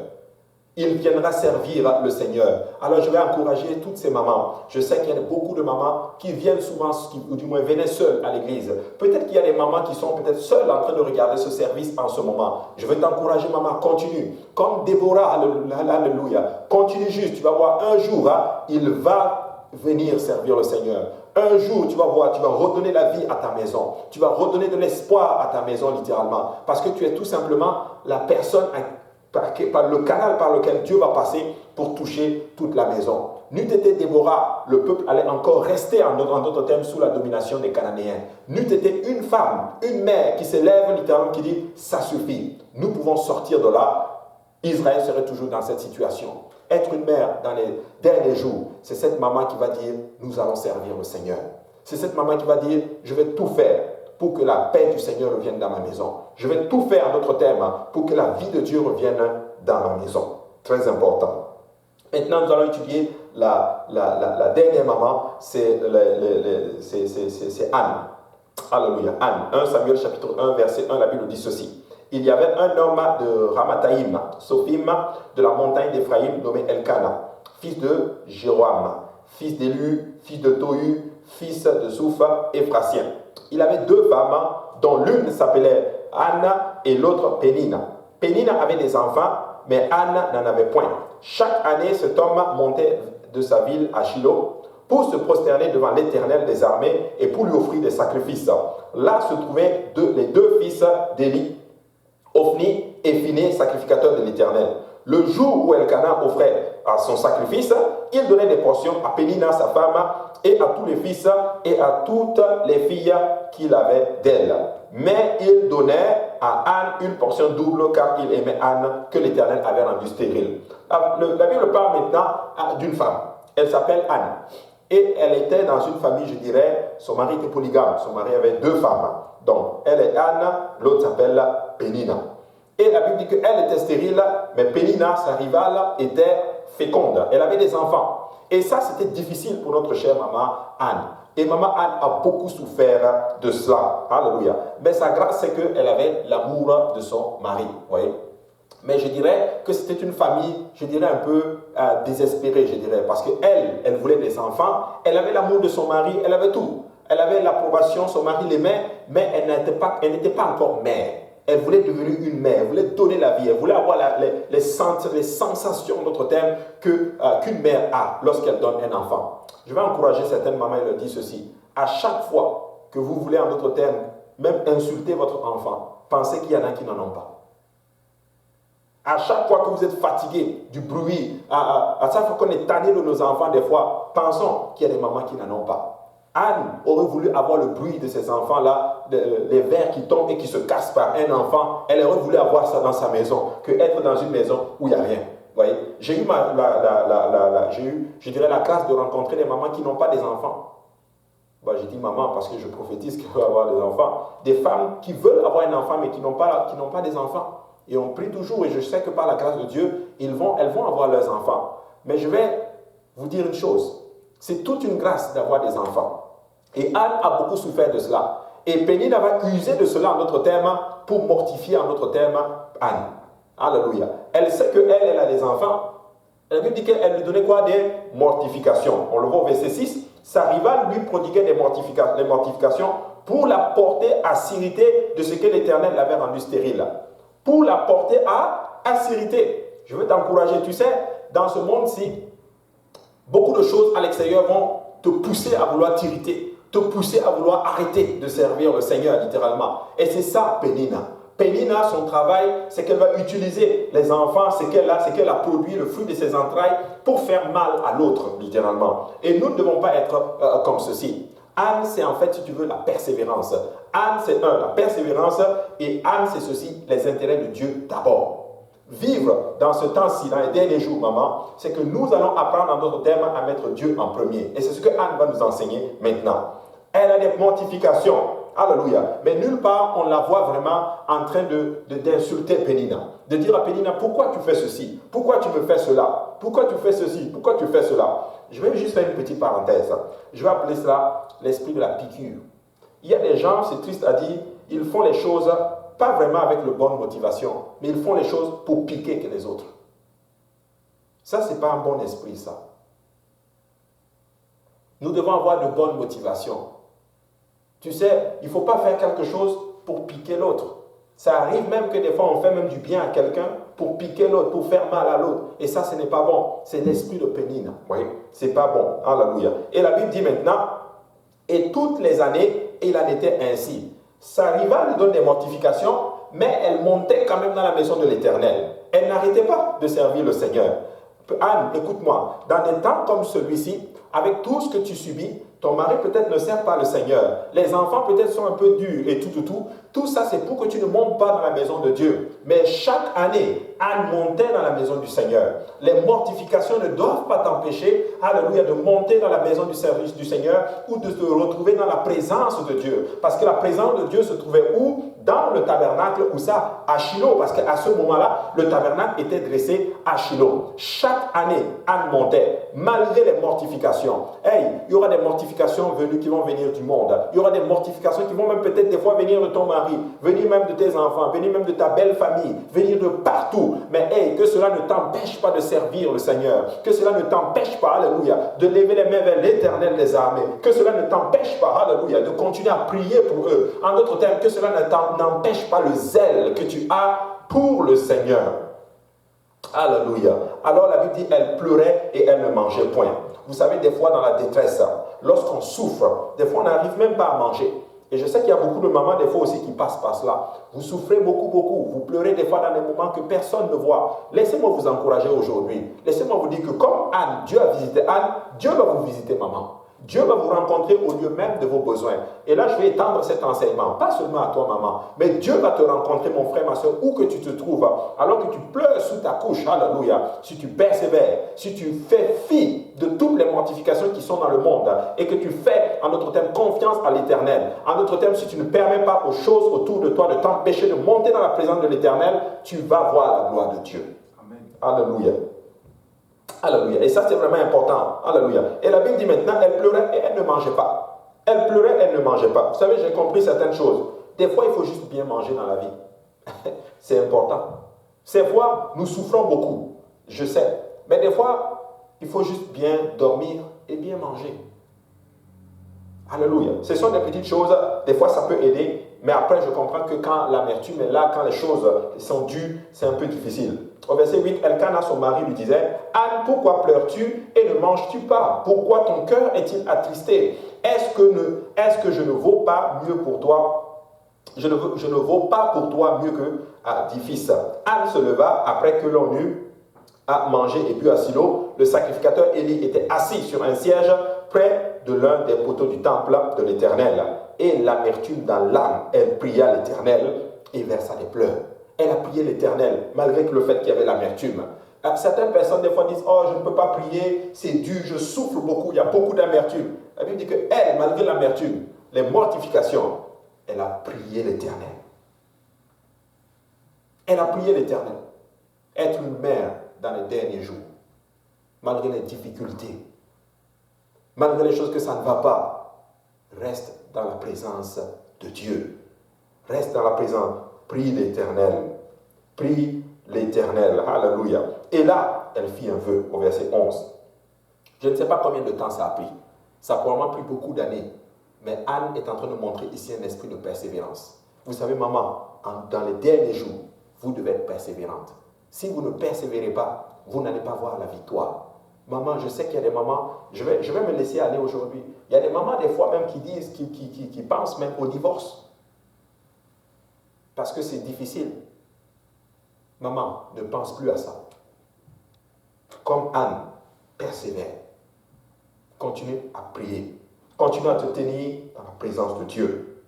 Il viendra servir le Seigneur. Alors je vais encourager toutes ces mamans. Je sais qu'il y a beaucoup de mamans qui viennent souvent, ou du moins venaient seules à l'église. Peut-être qu'il y a des mamans qui sont peut-être seules en train de regarder ce service en ce moment. Je vais t'encourager, maman, continue. Comme Déborah, alléluia. Continue juste, tu vas voir un jour, il va venir servir le Seigneur. Un jour, tu vas voir, tu vas redonner la vie à ta maison. Tu vas redonner de l'espoir à ta maison, littéralement. Parce que tu es tout simplement la personne, par le canal par lequel Dieu va passer pour toucher toute la maison. N'eût été Déborah, le peuple allait encore rester, en d'autres termes, sous la domination des Cananéens. N'eût été une femme, une mère qui se lève littéralement, qui dit: ça suffit, nous pouvons sortir de là. Israël serait toujours dans cette situation. Être une mère dans les derniers jours, c'est cette maman qui va dire: nous allons servir le Seigneur. C'est cette maman qui va dire: je vais tout faire pour que la paix du Seigneur revienne dans ma maison. Je vais tout faire, en d'autres termes, pour que la vie de Dieu revienne dans ma maison. Très important. Maintenant, nous allons étudier la dernière maman, c'est Anne. Alléluia. Anne. 1 Samuel chapitre 1, verset 1, la Bible dit ceci. Il y avait un homme de Ramathaïm, Sophim, de la montagne d'Éphraïm, nommé Elkana, fils de Jéroam, fils d'Élu, fils de Tohu, fils de Soupha, Éphrasien. Il avait deux femmes, dont l'une s'appelait Anne et l'autre Pénina. Pénina avait des enfants, mais Anne n'en avait point. Chaque année, cet homme montait de sa ville à Shiloh pour se prosterner devant l'Éternel des armées et pour lui offrir des sacrifices. Là se trouvaient les deux fils d'Éli, Ophni et Phiné, sacrificateurs de l'Éternel. Le jour où Elkana offrait à son sacrifice, il donnait des portions à Pénina, sa femme, et à tous les fils et à toutes les filles qu'il avait d'elle. Mais il donnait à Anne une portion double, car il aimait Anne, que l'Éternel avait rendue stérile. La Bible parle maintenant d'une femme. Elle s'appelle Anne. Et elle était dans une famille, je dirais, son mari était polygame. Son mari avait deux femmes. Donc, elle est Anne, l'autre s'appelle Pénina. Et la Bible dit qu'elle était stérile, mais Pénina, sa rivale, était féconde. Elle avait des enfants. Et ça, c'était difficile pour notre chère maman Anne. Et maman Anne a beaucoup souffert de cela. Alléluia. Mais sa grâce, c'est qu'elle avait l'amour de son mari. Vous voyez? Mais je dirais que c'était une famille, je dirais un peu désespérée, je dirais. Parce qu'elle, elle voulait des enfants, elle avait l'amour de son mari, elle avait tout. Elle avait l'approbation, son mari l'aimait, mais elle n'était pas encore mère. Elle voulait devenir une mère, elle voulait donner la vie, elle voulait avoir les sensations, notre terme, qu'une mère a lorsqu'elle donne un enfant. Je vais encourager certaines mamans et leur dire ceci. À chaque fois que vous voulez, en d'autres termes, même insulter votre enfant, pensez qu'il y en a qui n'en ont pas. À chaque fois que vous êtes fatigué du bruit, à chaque fois qu'on est tanné de nos enfants, des fois, pensons qu'il y a des mamans qui n'en ont pas. Anne aurait voulu avoir le bruit de ces enfants-là, les verres qui tombent et qui se cassent par un enfant. Elle aurait voulu avoir ça dans sa maison, que être dans une maison où il n'y a rien. Vous voyez? J'ai eu, je dirais, la grâce de rencontrer des mamans qui n'ont pas des enfants. Bon, j'ai dit maman parce que je prophétise qu'elle va avoir des enfants. Des femmes qui veulent avoir un enfant mais qui n'ont pas des enfants. Et on prie toujours, et je sais que par la grâce de Dieu, elles vont avoir leurs enfants. Mais je vais vous dire une chose. C'est toute une grâce d'avoir des enfants. Et Anne a beaucoup souffert de cela. Et Pénine va user de cela en d'autres termes pour mortifier en d'autres termes Anne. Alléluia. Elle sait qu'elle a des enfants. La Bible dit qu'elle lui donnait quoi? Des mortifications. On le voit au verset 6. Sa rivale lui prodiguait des mortifications pour la porter à sirité de ce que l'Éternel l'avait rendu stérile. Pour la porter à aspérité. Je veux t'encourager, tu sais, dans ce monde-ci, beaucoup de choses à l'extérieur vont te pousser à vouloir t'irriter, te pousser à vouloir arrêter de servir le Seigneur, littéralement. Et c'est ça, Pénina. Pénina, son travail, c'est qu'elle va utiliser les enfants, c'est qu'elle a produit le fruit de ses entrailles pour faire mal à l'autre, littéralement. Et nous ne devons pas être comme ceci. Anne, c'est en fait, si tu veux, la persévérance. Anne, c'est la persévérance, et Anne, c'est ceci, les intérêts de Dieu d'abord. Vivre dans ce temps-ci, dans les derniers jours, maman, c'est que nous allons apprendre, en d'autres termes, à mettre Dieu en premier. Et c'est ce que Anne va nous enseigner maintenant. Elle a des mortifications. Alléluia. Mais nulle part, on la voit vraiment en train d'insulter Pénina. De dire à Pénina, pourquoi tu fais ceci? Pourquoi tu me fais cela? Pourquoi tu fais ceci? Pourquoi tu fais cela? Je vais juste faire une petite parenthèse. Je vais appeler cela l'esprit de la piqûre. Il y a des gens, c'est triste à dire, ils font les choses pas vraiment avec de bonne motivation, mais ils font les choses pour piquer que les autres. Ça, ce n'est pas un bon esprit, ça. Nous devons avoir de bonnes motivations. Tu sais, il ne faut pas faire quelque chose pour piquer l'autre. Ça arrive même que des fois, on fait même du bien à quelqu'un pour piquer l'autre, pour faire mal à l'autre. Et ça, ce n'est pas bon. C'est l'esprit de Pénine. Oui, ce n'est pas bon. Alléluia. Et la Bible dit maintenant, et toutes les années, il en était ainsi. Sa rivale lui donne des mortifications, mais elle montait quand même dans la maison de l'Éternel. Elle n'arrêtait pas de servir le Seigneur. Anne, écoute-moi, dans des temps comme celui-ci, avec tout ce que tu subis, ton mari peut-être ne sert pas le Seigneur. Les enfants peut-être sont un peu durs et tout. Tout ça, c'est pour que tu ne montes pas dans la maison de Dieu. Mais chaque année, Anne montait dans la maison du Seigneur. Les mortifications ne doivent pas t'empêcher, alléluia, de monter dans la maison du service du Seigneur ou de te retrouver dans la présence de Dieu. Parce que la présence de Dieu se trouvait où? Dans le tabernacle, ou ça? À Shiloh. Parce qu'à ce moment-là, le tabernacle était dressé à Shiloh. Chaque année, Anne montait, malgré les mortifications. Hey, il y aura des mortifications qui vont venir du monde. Il y aura des mortifications qui vont même peut-être des fois venir de ton mari, venir même de tes enfants, venir même de ta belle famille, venir de partout. Mais hey, que cela ne t'empêche pas de servir le Seigneur. Que cela ne t'empêche pas, alléluia, de lever les mains vers l'Éternel des armées. Que cela ne t'empêche pas, alléluia, de continuer à prier pour eux. En d'autres termes, que cela n'empêche pas le zèle que tu as pour le Seigneur. Alléluia. Alors la Bible dit, elle pleurait et elle ne mangeait point. Vous savez, des fois dans la détresse, lorsqu'on souffre, des fois on n'arrive même pas à manger. Et je sais qu'il y a beaucoup de mamans des fois aussi qui passent par cela. Vous souffrez beaucoup. Vous pleurez des fois dans des moments que personne ne voit. Laissez-moi vous encourager aujourd'hui. Laissez-moi vous dire que comme Anne, Dieu a visité Anne, Dieu va vous visiter maman. Dieu va vous rencontrer au lieu même de vos besoins. Et là, je vais étendre cet enseignement, pas seulement à toi, maman, mais Dieu va te rencontrer, mon frère, ma soeur, où que tu te trouves, alors que tu pleures sous ta couche, alléluia, si tu persévères, si tu fais fi de toutes les mortifications qui sont dans le monde, et que tu fais, en d'autres termes, confiance à l'Éternel. En d'autres termes, si tu ne permets pas aux choses autour de toi de t'empêcher de monter dans la présence de l'Éternel, tu vas voir la gloire de Dieu. Amen. Alléluia. Alléluia. Et ça, c'est vraiment important. Alléluia. Et la Bible dit maintenant, elle pleurait et elle ne mangeait pas. Elle pleurait, elle ne mangeait pas. Vous savez, j'ai compris certaines choses. Des fois, il faut juste bien manger dans la vie. C'est important. Ces fois, nous souffrons beaucoup, je sais. Mais des fois, il faut juste bien dormir et bien manger. Alléluia. Ce sont des petites choses, des fois ça peut aider, mais après je comprends que quand l'amertume est là, quand les choses sont dues, c'est un peu difficile. Au verset 8, Elkana, son mari, lui disait, Anne, pourquoi pleures-tu et ne manges-tu pas? Pourquoi ton cœur est-il attristé? Est-ce que je ne vaux pas mieux pour toi? Je ne vaux pas pour toi mieux que dit fils. Anne se leva après que l'on eut à manger et bu à Silo. Le sacrificateur Élie était assis sur un siège près de l'un des poteaux du temple de l'Éternel. Et l'amertume dans l'âme, elle pria l'Éternel et versa des pleurs. Elle a prié l'Éternel, malgré que le fait qu'il y avait l'amertume. Certaines personnes, des fois, disent, oh, je ne peux pas prier, c'est dur, je souffre beaucoup, il y a beaucoup d'amertume. La Bible dit qu'elle, malgré l'amertume, les mortifications, elle a prié l'Éternel. Elle a prié l'Éternel. Être une mère dans les derniers jours, malgré les difficultés, malgré les choses que ça ne va pas, reste dans la présence de Dieu. Reste dans la présence. Prie l'Éternel. Prie l'Éternel. Alléluia. Et là, elle fit un vœu au verset 11. Je ne sais pas combien de temps ça a pris. Ça a probablement pris beaucoup d'années. Mais Anne est en train de montrer ici un esprit de persévérance. Vous savez, maman, dans les derniers jours, vous devez être persévérante. Si vous ne persévérez pas, vous n'allez pas voir la victoire. Maman, je sais qu'il y a des mamans, je vais me laisser aller aujourd'hui. Il y a des mamans, des fois même, qui disent, qui pensent même au divorce. Parce que c'est difficile. Maman, ne pense plus à ça. Comme Anne, persévère. Continue à prier. Continue à te tenir dans la présence de Dieu.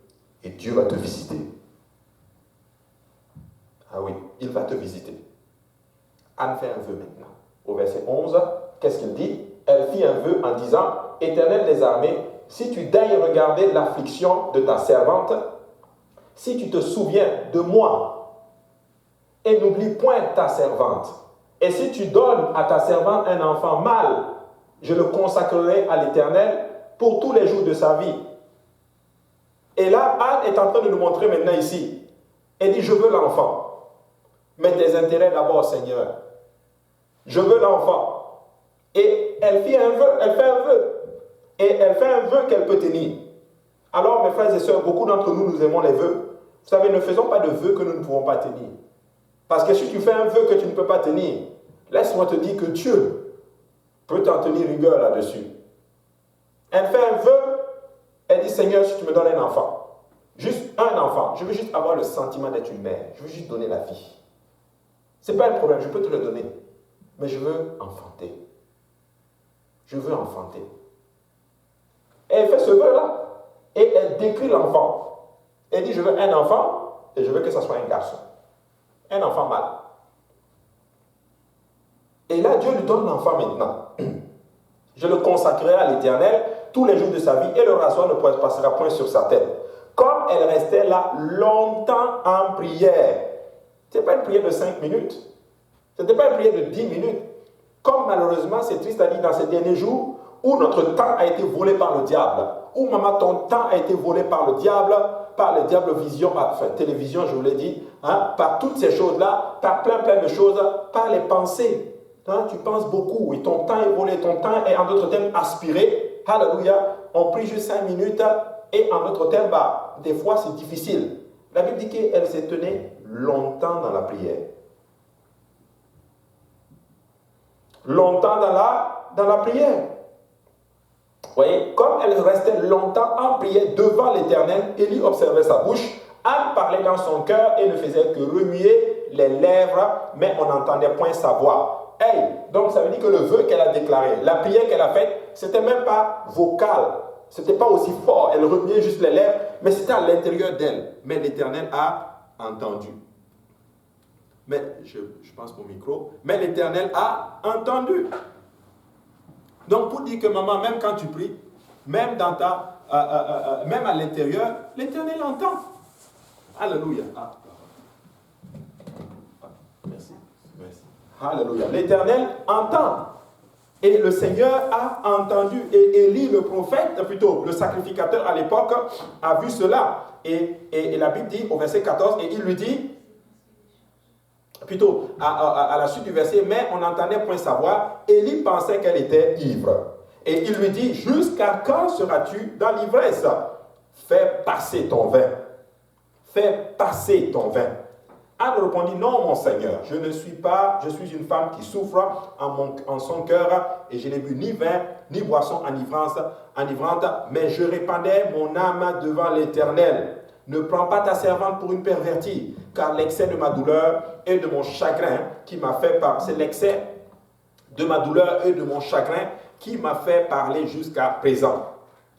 Et Dieu va te visiter. Ah oui, il va te visiter. Anne fait un vœu maintenant. Au verset 11, qu'est-ce qu'il dit? Elle fit un vœu en disant, Éternel des armées, si tu daignes regarder l'affliction de ta servante, si tu te souviens de moi, et n'oublie point ta servante, et si tu donnes à ta servante un enfant mâle, je le consacrerai à l'Éternel pour tous les jours de sa vie. Et là, Anne est en train de nous montrer maintenant ici. Elle dit, je veux l'enfant. Mais tes intérêts d'abord, Seigneur. Je veux l'enfant. Et elle fait un vœu. Et elle fait un vœu qu'elle peut tenir. Alors, mes frères et sœurs, beaucoup d'entre nous, nous aimons les vœux. Vous savez, ne faisons pas de vœux que nous ne pouvons pas tenir. Parce que si tu fais un vœu que tu ne peux pas tenir, laisse-moi te dire que Dieu peut t'en tenir rigueur là-dessus. Elle fait un vœu, elle dit, Seigneur, si tu me donnes un enfant, juste un enfant, je veux juste avoir le sentiment d'être une mère, je veux juste donner la vie. Ce n'est pas un problème, je peux te le donner. Mais je veux enfanter. Je veux enfanter. Et elle fait ce vœu-là. Et elle décrit l'enfant. Elle dit, je veux un enfant et je veux que ce soit un garçon. Un enfant mâle. Et là, Dieu lui donne l'enfant maintenant. Je le consacrerai à l'Éternel tous les jours de sa vie et le rasoir ne passera point sur sa tête. Comme elle restait là longtemps en prière. Ce n'est pas une prière de 5 minutes. Ce n'était pas une prière de 10 minutes. Comme malheureusement, c'est triste à dire dans ces derniers jours, où notre temps a été volé par le diable. Où maman, ton temps a été volé par le diable vision, enfin télévision, je vous l'ai dit, hein, par toutes ces choses-là, par plein de choses, par les pensées. Hein, tu penses beaucoup et ton temps est volé, ton temps est en d'autres termes aspiré. Alléluia, on prie juste 5 minutes et en d'autres termes, des fois c'est difficile. La Bible dit qu'elle s'est tenue longtemps dans la prière. Longtemps dans la prière. Vous voyez, comme elle restait longtemps en prière devant l'Éternel, Élie observait sa bouche, Anne parlait dans son cœur et ne faisait que remuer les lèvres, mais on n'entendait point sa voix. Hey, donc ça veut dire que le vœu qu'elle a déclaré, la prière qu'elle a faite, c'était même pas vocal, c'était pas aussi fort, elle remuait juste les lèvres, mais c'était à l'intérieur d'elle. Mais l'Éternel a entendu. Mais je pense mon micro, mais l'Éternel a entendu. Donc pour dire que maman, même quand tu pries, même dans même à l'intérieur, l'Éternel entend. Alléluia. Merci. Alléluia. L'Éternel entend. Et le Seigneur a entendu, et Élie, le prophète, plutôt, le sacrificateur à l'époque, a vu cela. Et la Bible dit au verset 14, et il lui dit, plutôt à la suite du verset, mais on n'entendait point sa voix. Élie pensait qu'elle était ivre. Et il lui dit, jusqu'à quand seras-tu dans l'ivresse? Fais passer ton vin. Fais passer ton vin. Anne répondit, non mon Seigneur, je suis une femme qui souffre en son cœur, et je n'ai bu ni vin, ni boisson enivrante, mais je répandais mon âme devant l'Éternel. Ne prends pas ta servante pour une pervertie, car l'excès de ma douleur et de mon chagrin qui m'a fait parler, c'est l'excès de ma douleur et de mon chagrin qui m'a fait parler jusqu'à présent.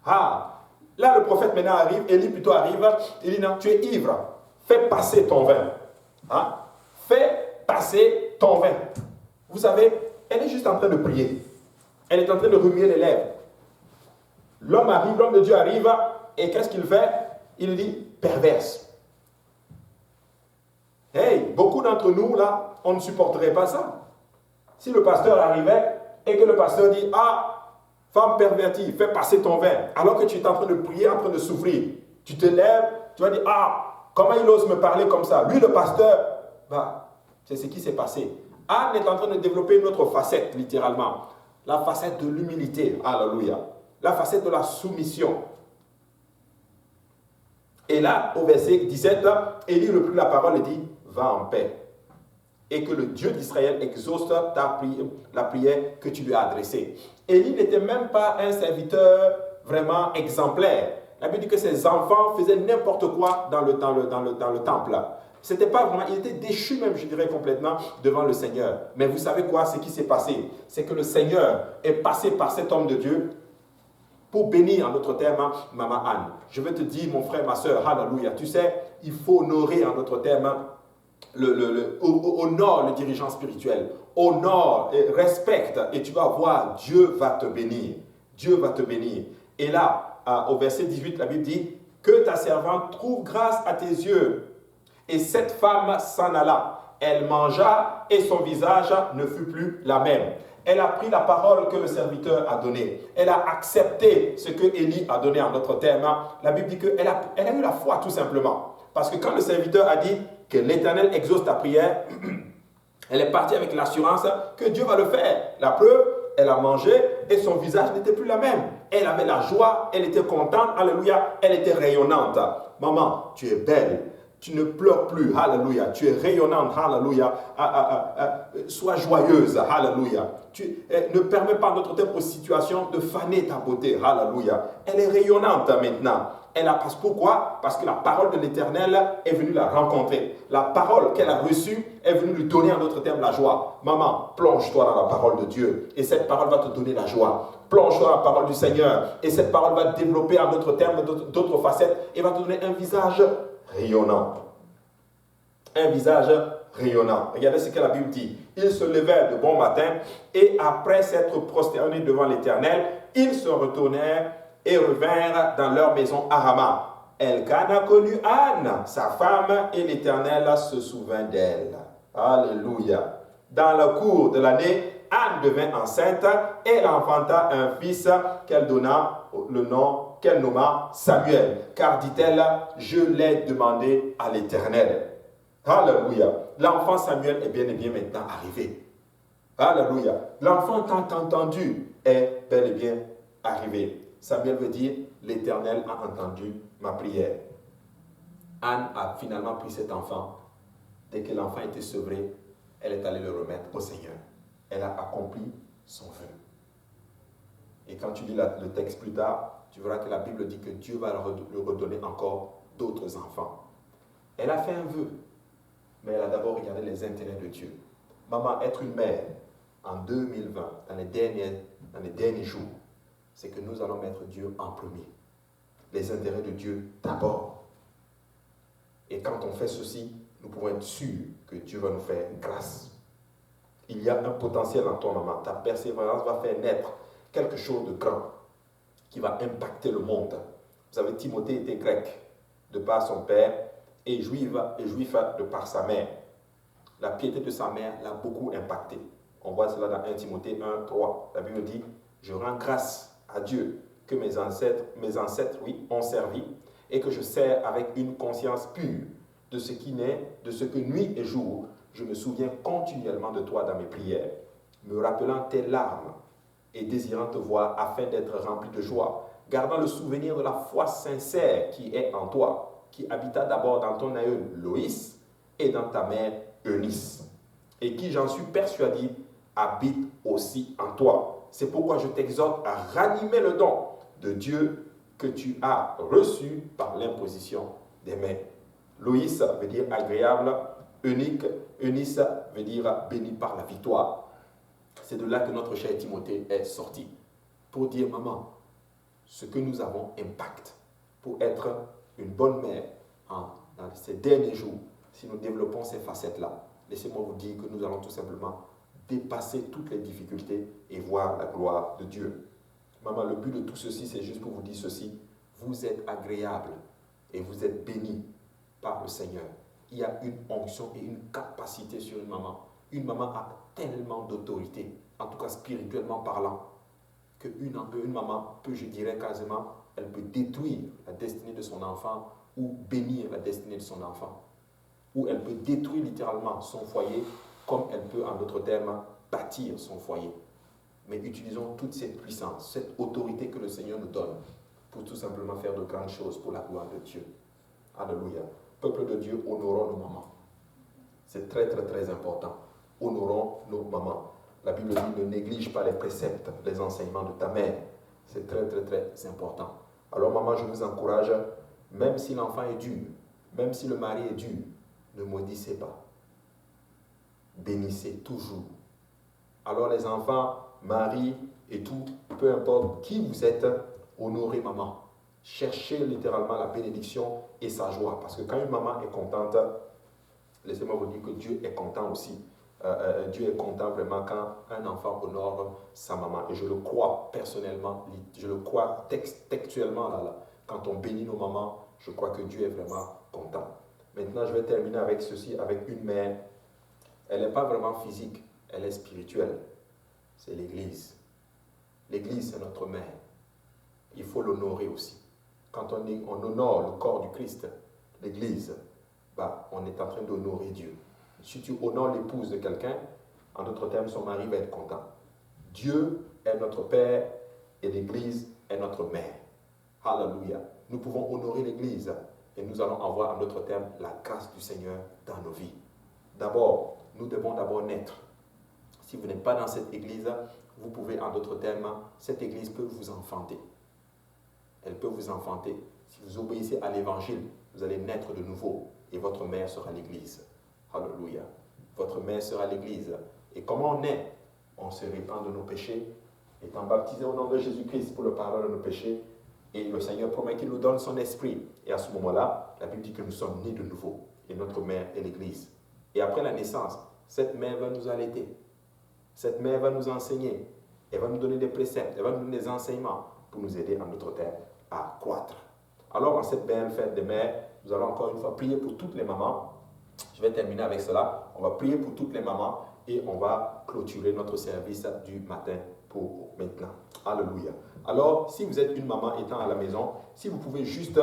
Ah, là le prophète maintenant arrive, Élie plutôt arrive, il dit non, tu es ivre, fais passer ton vin. Hein? Fais passer ton vin. Vous savez, elle est juste en train de prier. Elle est en train de remuer les lèvres. L'homme de Dieu arrive, et qu'est-ce qu'il fait? Il dit, perverse. Hey, beaucoup d'entre nous, là, on ne supporterait pas ça. Si le pasteur arrivait, et que le pasteur dit, ah, femme pervertie, fais passer ton vin, alors que tu es en train de prier, en train de souffrir. Tu te lèves, tu vas dire, ah, comment il ose me parler comme ça? Lui, le pasteur, bah, c'est ce qui s'est passé. Anne est en train de développer une autre facette, littéralement. La facette de l'humilité. Alléluia. La facette de la soumission. Et là, au verset 17, Élie reprit la parole et dit, va en paix. Et que le Dieu d'Israël exauce la prière que tu lui as adressée. Élie n'était même pas un serviteur vraiment exemplaire. La Bible dit que ses enfants faisaient n'importe quoi dans le temple. C'était pas vraiment, il était déchu même, je dirais, complètement devant le Seigneur. Mais vous savez quoi, ce qui s'est passé? C'est que le Seigneur est passé par cet homme de Dieu pour bénir, en d'autres termes, Maman Anne. Je veux te dire, mon frère, ma soeur, alléluia. Tu sais, il faut honorer, en d'autres termes, honore le dirigeant spirituel. Honore et respecte, et tu vas voir, Dieu va te bénir. Dieu va te bénir. Et là, au verset 18, la Bible dit que ta servante trouve grâce à tes yeux. Et cette femme s'en alla. Elle mangea et son visage ne fut plus la même. Elle a pris la parole que le serviteur a donnée. Elle a accepté ce que Élie a donné en d'autres termes. La Bible dit qu'elle a eu la foi tout simplement. Parce que quand le serviteur a dit que l'Éternel exauce ta prière, elle est partie avec l'assurance que Dieu va le faire. La preuve, elle a mangé et son visage n'était plus la même. Elle avait la joie, elle était contente, alléluia, elle était rayonnante. Maman, tu es belle. Tu ne pleures plus, alléluia. Tu es rayonnante, alléluia. Sois joyeuse, alléluia. Ne permets pas notre temps aux situations de faner ta beauté, alléluia. Elle est rayonnante maintenant. Pourquoi? Parce que la parole de l'Éternel est venue la rencontrer. La parole qu'elle a reçue est venue lui donner en d'autres termes la joie. Maman, plonge-toi dans la parole de Dieu et cette parole va te donner la joie. Plonge-toi dans la parole du Seigneur et cette parole va développer en d'autres termes d'autres facettes et va te donner un visage rayonnant. Un visage rayonnant. Regardez ce que la Bible dit. Ils se levèrent de bon matin et après s'être prosternés devant l'Éternel, ils se retournèrent et revinrent dans leur maison à Rama. Elkana connut Anne, sa femme, et l'Éternel se souvint d'elle. Alléluia. Dans le cours de l'année, Anne devint enceinte et elle enfanta un fils qu'elle donna le nom qu'elle nomma Samuel. Car, dit-elle, je l'ai demandé à l'Éternel. Alléluia. L'enfant Samuel est bien et bien maintenant arrivé. Alléluia. L'enfant tant entendu est bel et bien arrivé. Samuel veut dire, l'Éternel a entendu ma prière. Anne a finalement pris cet enfant. Dès que l'enfant était sevré, elle est allée le remettre au Seigneur. Elle a accompli son vœu. Et quand tu lis le texte plus tard, tu verras que la Bible dit que Dieu va le redonner encore d'autres enfants. Elle a fait un vœu, mais elle a d'abord regardé les intérêts de Dieu. Maman, être une mère en 2020, dans les derniers jours, c'est que nous allons mettre Dieu en premier. Les intérêts de Dieu d'abord. Et quand on fait ceci, nous pouvons être sûrs que Dieu va nous faire grâce. Il y a un potentiel en toi, maman. Ta persévérance va faire naître quelque chose de grand qui va impacter le monde. Vous savez, Timothée était grec de par son père et juif de par sa mère. La piété de sa mère l'a beaucoup impacté. On voit cela dans 1 Timothée 1, 3. La Bible dit, je rends grâce à Dieu que mes ancêtres ont servi et que je sers avec une conscience pure de ce qui naît, de ce que nuit et jour, je me souviens continuellement de toi dans mes prières, me rappelant tes larmes et désirant te voir afin d'être rempli de joie, gardant le souvenir de la foi sincère qui est en toi, qui habita d'abord dans ton aïeul Loïs et dans ta mère Eunice, et qui, j'en suis persuadé, habite aussi en toi. C'est pourquoi je t'exhorte à ranimer le don de Dieu que tu as reçu par l'imposition des mains. Loïs veut dire agréable, unique, Eunice veut dire béni par la victoire. C'est de là que notre cher Timothée est sorti, pour dire, maman, ce que nous avons impacte pour être une bonne mère dans ces derniers jours. Si nous développons ces facettes-là, laissez-moi vous dire que nous allons tout simplement dépasser toutes les difficultés et voir la gloire de Dieu. Maman, le but de tout ceci, c'est juste pour vous dire ceci. Vous êtes agréable et vous êtes béni par le Seigneur. Il y a une onction et une capacité sur une maman. Une maman a tellement d'autorité, en tout cas spirituellement parlant, qu'une maman peut, je dirais quasiment, elle peut détruire la destinée de son enfant ou bénir la destinée de son enfant. Ou elle peut détruire littéralement son foyer, comme elle peut, en d'autres termes, bâtir son foyer. Mais utilisons toute cette puissance, cette autorité que le Seigneur nous donne pour tout simplement faire de grandes choses pour la gloire de Dieu. Alléluia. Peuple de Dieu, honorons nos mamans. C'est très, très, très important. Honorons nos mamans. La Bible dit, ne néglige pas les préceptes, les enseignements de ta mère. C'est très, très, très important. Alors, maman, je vous encourage, même si l'enfant est dur, même si le mari est dur, ne maudissez pas. Bénissez toujours. Alors, les enfants, mari et tout, peu importe qui vous êtes, honorez maman. Cherchez littéralement la bénédiction et sa joie. Parce que quand une maman est contente, laissez-moi vous dire que Dieu est content aussi. Dieu est content vraiment quand un enfant honore sa maman. Et je le crois personnellement, je le crois textuellement là. Quand on bénit nos mamans, je crois que Dieu est vraiment content. Maintenant, je vais terminer avec ceci, avec une mère. Elle n'est pas vraiment physique, elle est spirituelle. C'est l'Église. L'Église, c'est notre mère. Il faut l'honorer aussi. Quand on honore le corps du Christ, l'Église, on est en train d'honorer Dieu. Si tu honores l'épouse de quelqu'un, en d'autres termes, son mari va être content. Dieu est notre Père et l'Église est notre mère. Alléluia. Nous pouvons honorer l'Église et nous allons avoir, en d'autres termes, la grâce du Seigneur dans nos vies. D'abord, nous devons d'abord naître. Si vous n'êtes pas dans cette Église, vous pouvez, en d'autres termes, cette Église peut vous enfanter. Elle peut vous enfanter. Si vous obéissez à l'Évangile, vous allez naître de nouveau et votre mère sera l'Église. Alléluia. Votre mère sera l'Église. Et comment on naît? On se répand de nos péchés, étant baptisé au nom de Jésus-Christ pour le pardon de nos péchés. Et le Seigneur promet qu'il nous donne son esprit. Et à ce moment-là, la Bible dit que nous sommes nés de nouveau. Et notre mère est l'Église. Et après la naissance, cette mère va nous allaiter. Cette mère va nous enseigner. Elle va nous donner des préceptes. Elle va nous donner des enseignements pour nous aider en notre terre à croître. Alors, en cette belle fête des mères, nous allons encore une fois prier pour toutes les mamans. Je vais terminer avec cela. On va prier pour toutes les mamans et on va clôturer notre service du matin pour maintenant. Alléluia. Alors, si vous êtes une maman étant à la maison, si vous pouvez juste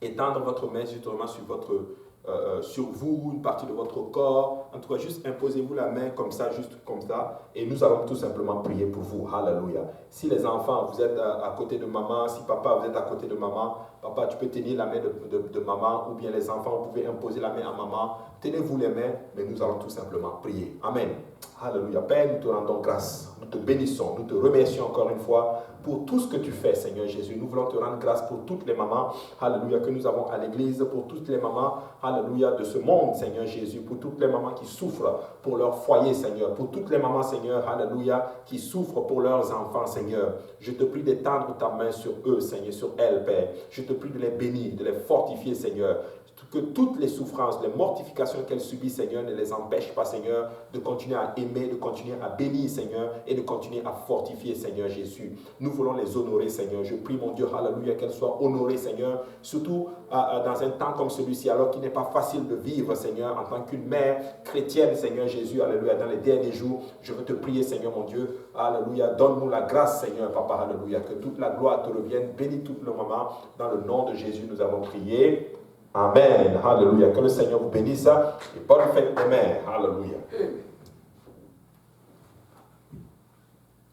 étendre votre main justement sur vous, une partie de votre corps. En tout cas, juste imposez-vous la main comme ça, juste comme ça. Et nous allons tout simplement prier pour vous. Alléluia. Si les enfants, vous êtes à côté de maman, si papa, vous êtes à côté de maman, papa, tu peux tenir la main de maman, ou bien les enfants, vous pouvez imposer la main à maman. Tenez-vous les mains, mais nous allons tout simplement prier. Amen. Alléluia. Père, nous te rendons grâce. Nous te bénissons. Nous te remercions encore une fois pour tout ce que tu fais, Seigneur Jésus. Nous voulons te rendre grâce pour toutes les mamans, alléluia, que nous avons à l'église, pour toutes les mamans, alléluia, de ce monde, Seigneur Jésus, pour toutes les mamans qui souffrent pour leur foyer, Seigneur, pour toutes les mamans, Seigneur, alléluia, qui souffrent pour leurs enfants, Seigneur. Je te prie d'étendre ta main sur eux, Seigneur, sur elles, Père. Je te prie de les bénir, de les fortifier, Seigneur. Que toutes les souffrances, les mortifications qu'elle subit, Seigneur, ne les empêchent pas, Seigneur, de continuer à aimer, de continuer à bénir, Seigneur, et de continuer à fortifier, Seigneur Jésus. Nous voulons les honorer, Seigneur. Je prie, mon Dieu, alléluia, qu'elles soient honorées, Seigneur, surtout dans un temps comme celui-ci, alors qu'il n'est pas facile de vivre, Seigneur, en tant qu'une mère chrétienne, Seigneur Jésus, alléluia, dans les derniers jours. Je veux te prier, Seigneur, mon Dieu, alléluia, donne-nous la grâce, Seigneur, Papa, alléluia, que toute la gloire te revienne, bénis tout le moment. Dans le nom de Jésus, nous avons prié. Amen. Alléluia. Que le Seigneur vous bénisse et bonne fête des mères. Alléluia.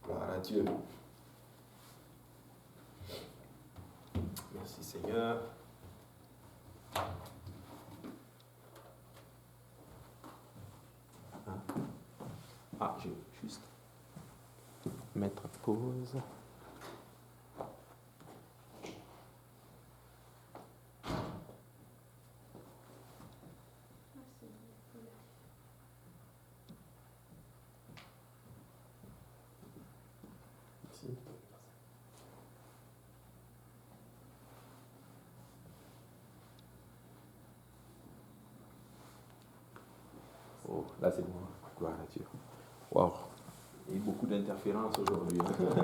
Gloire à Dieu. Merci Seigneur. Je vais juste mettre pause. Oh, là c'est bon. Gloire à Dieu. Wow. Il y a eu beaucoup d'interférences aujourd'hui.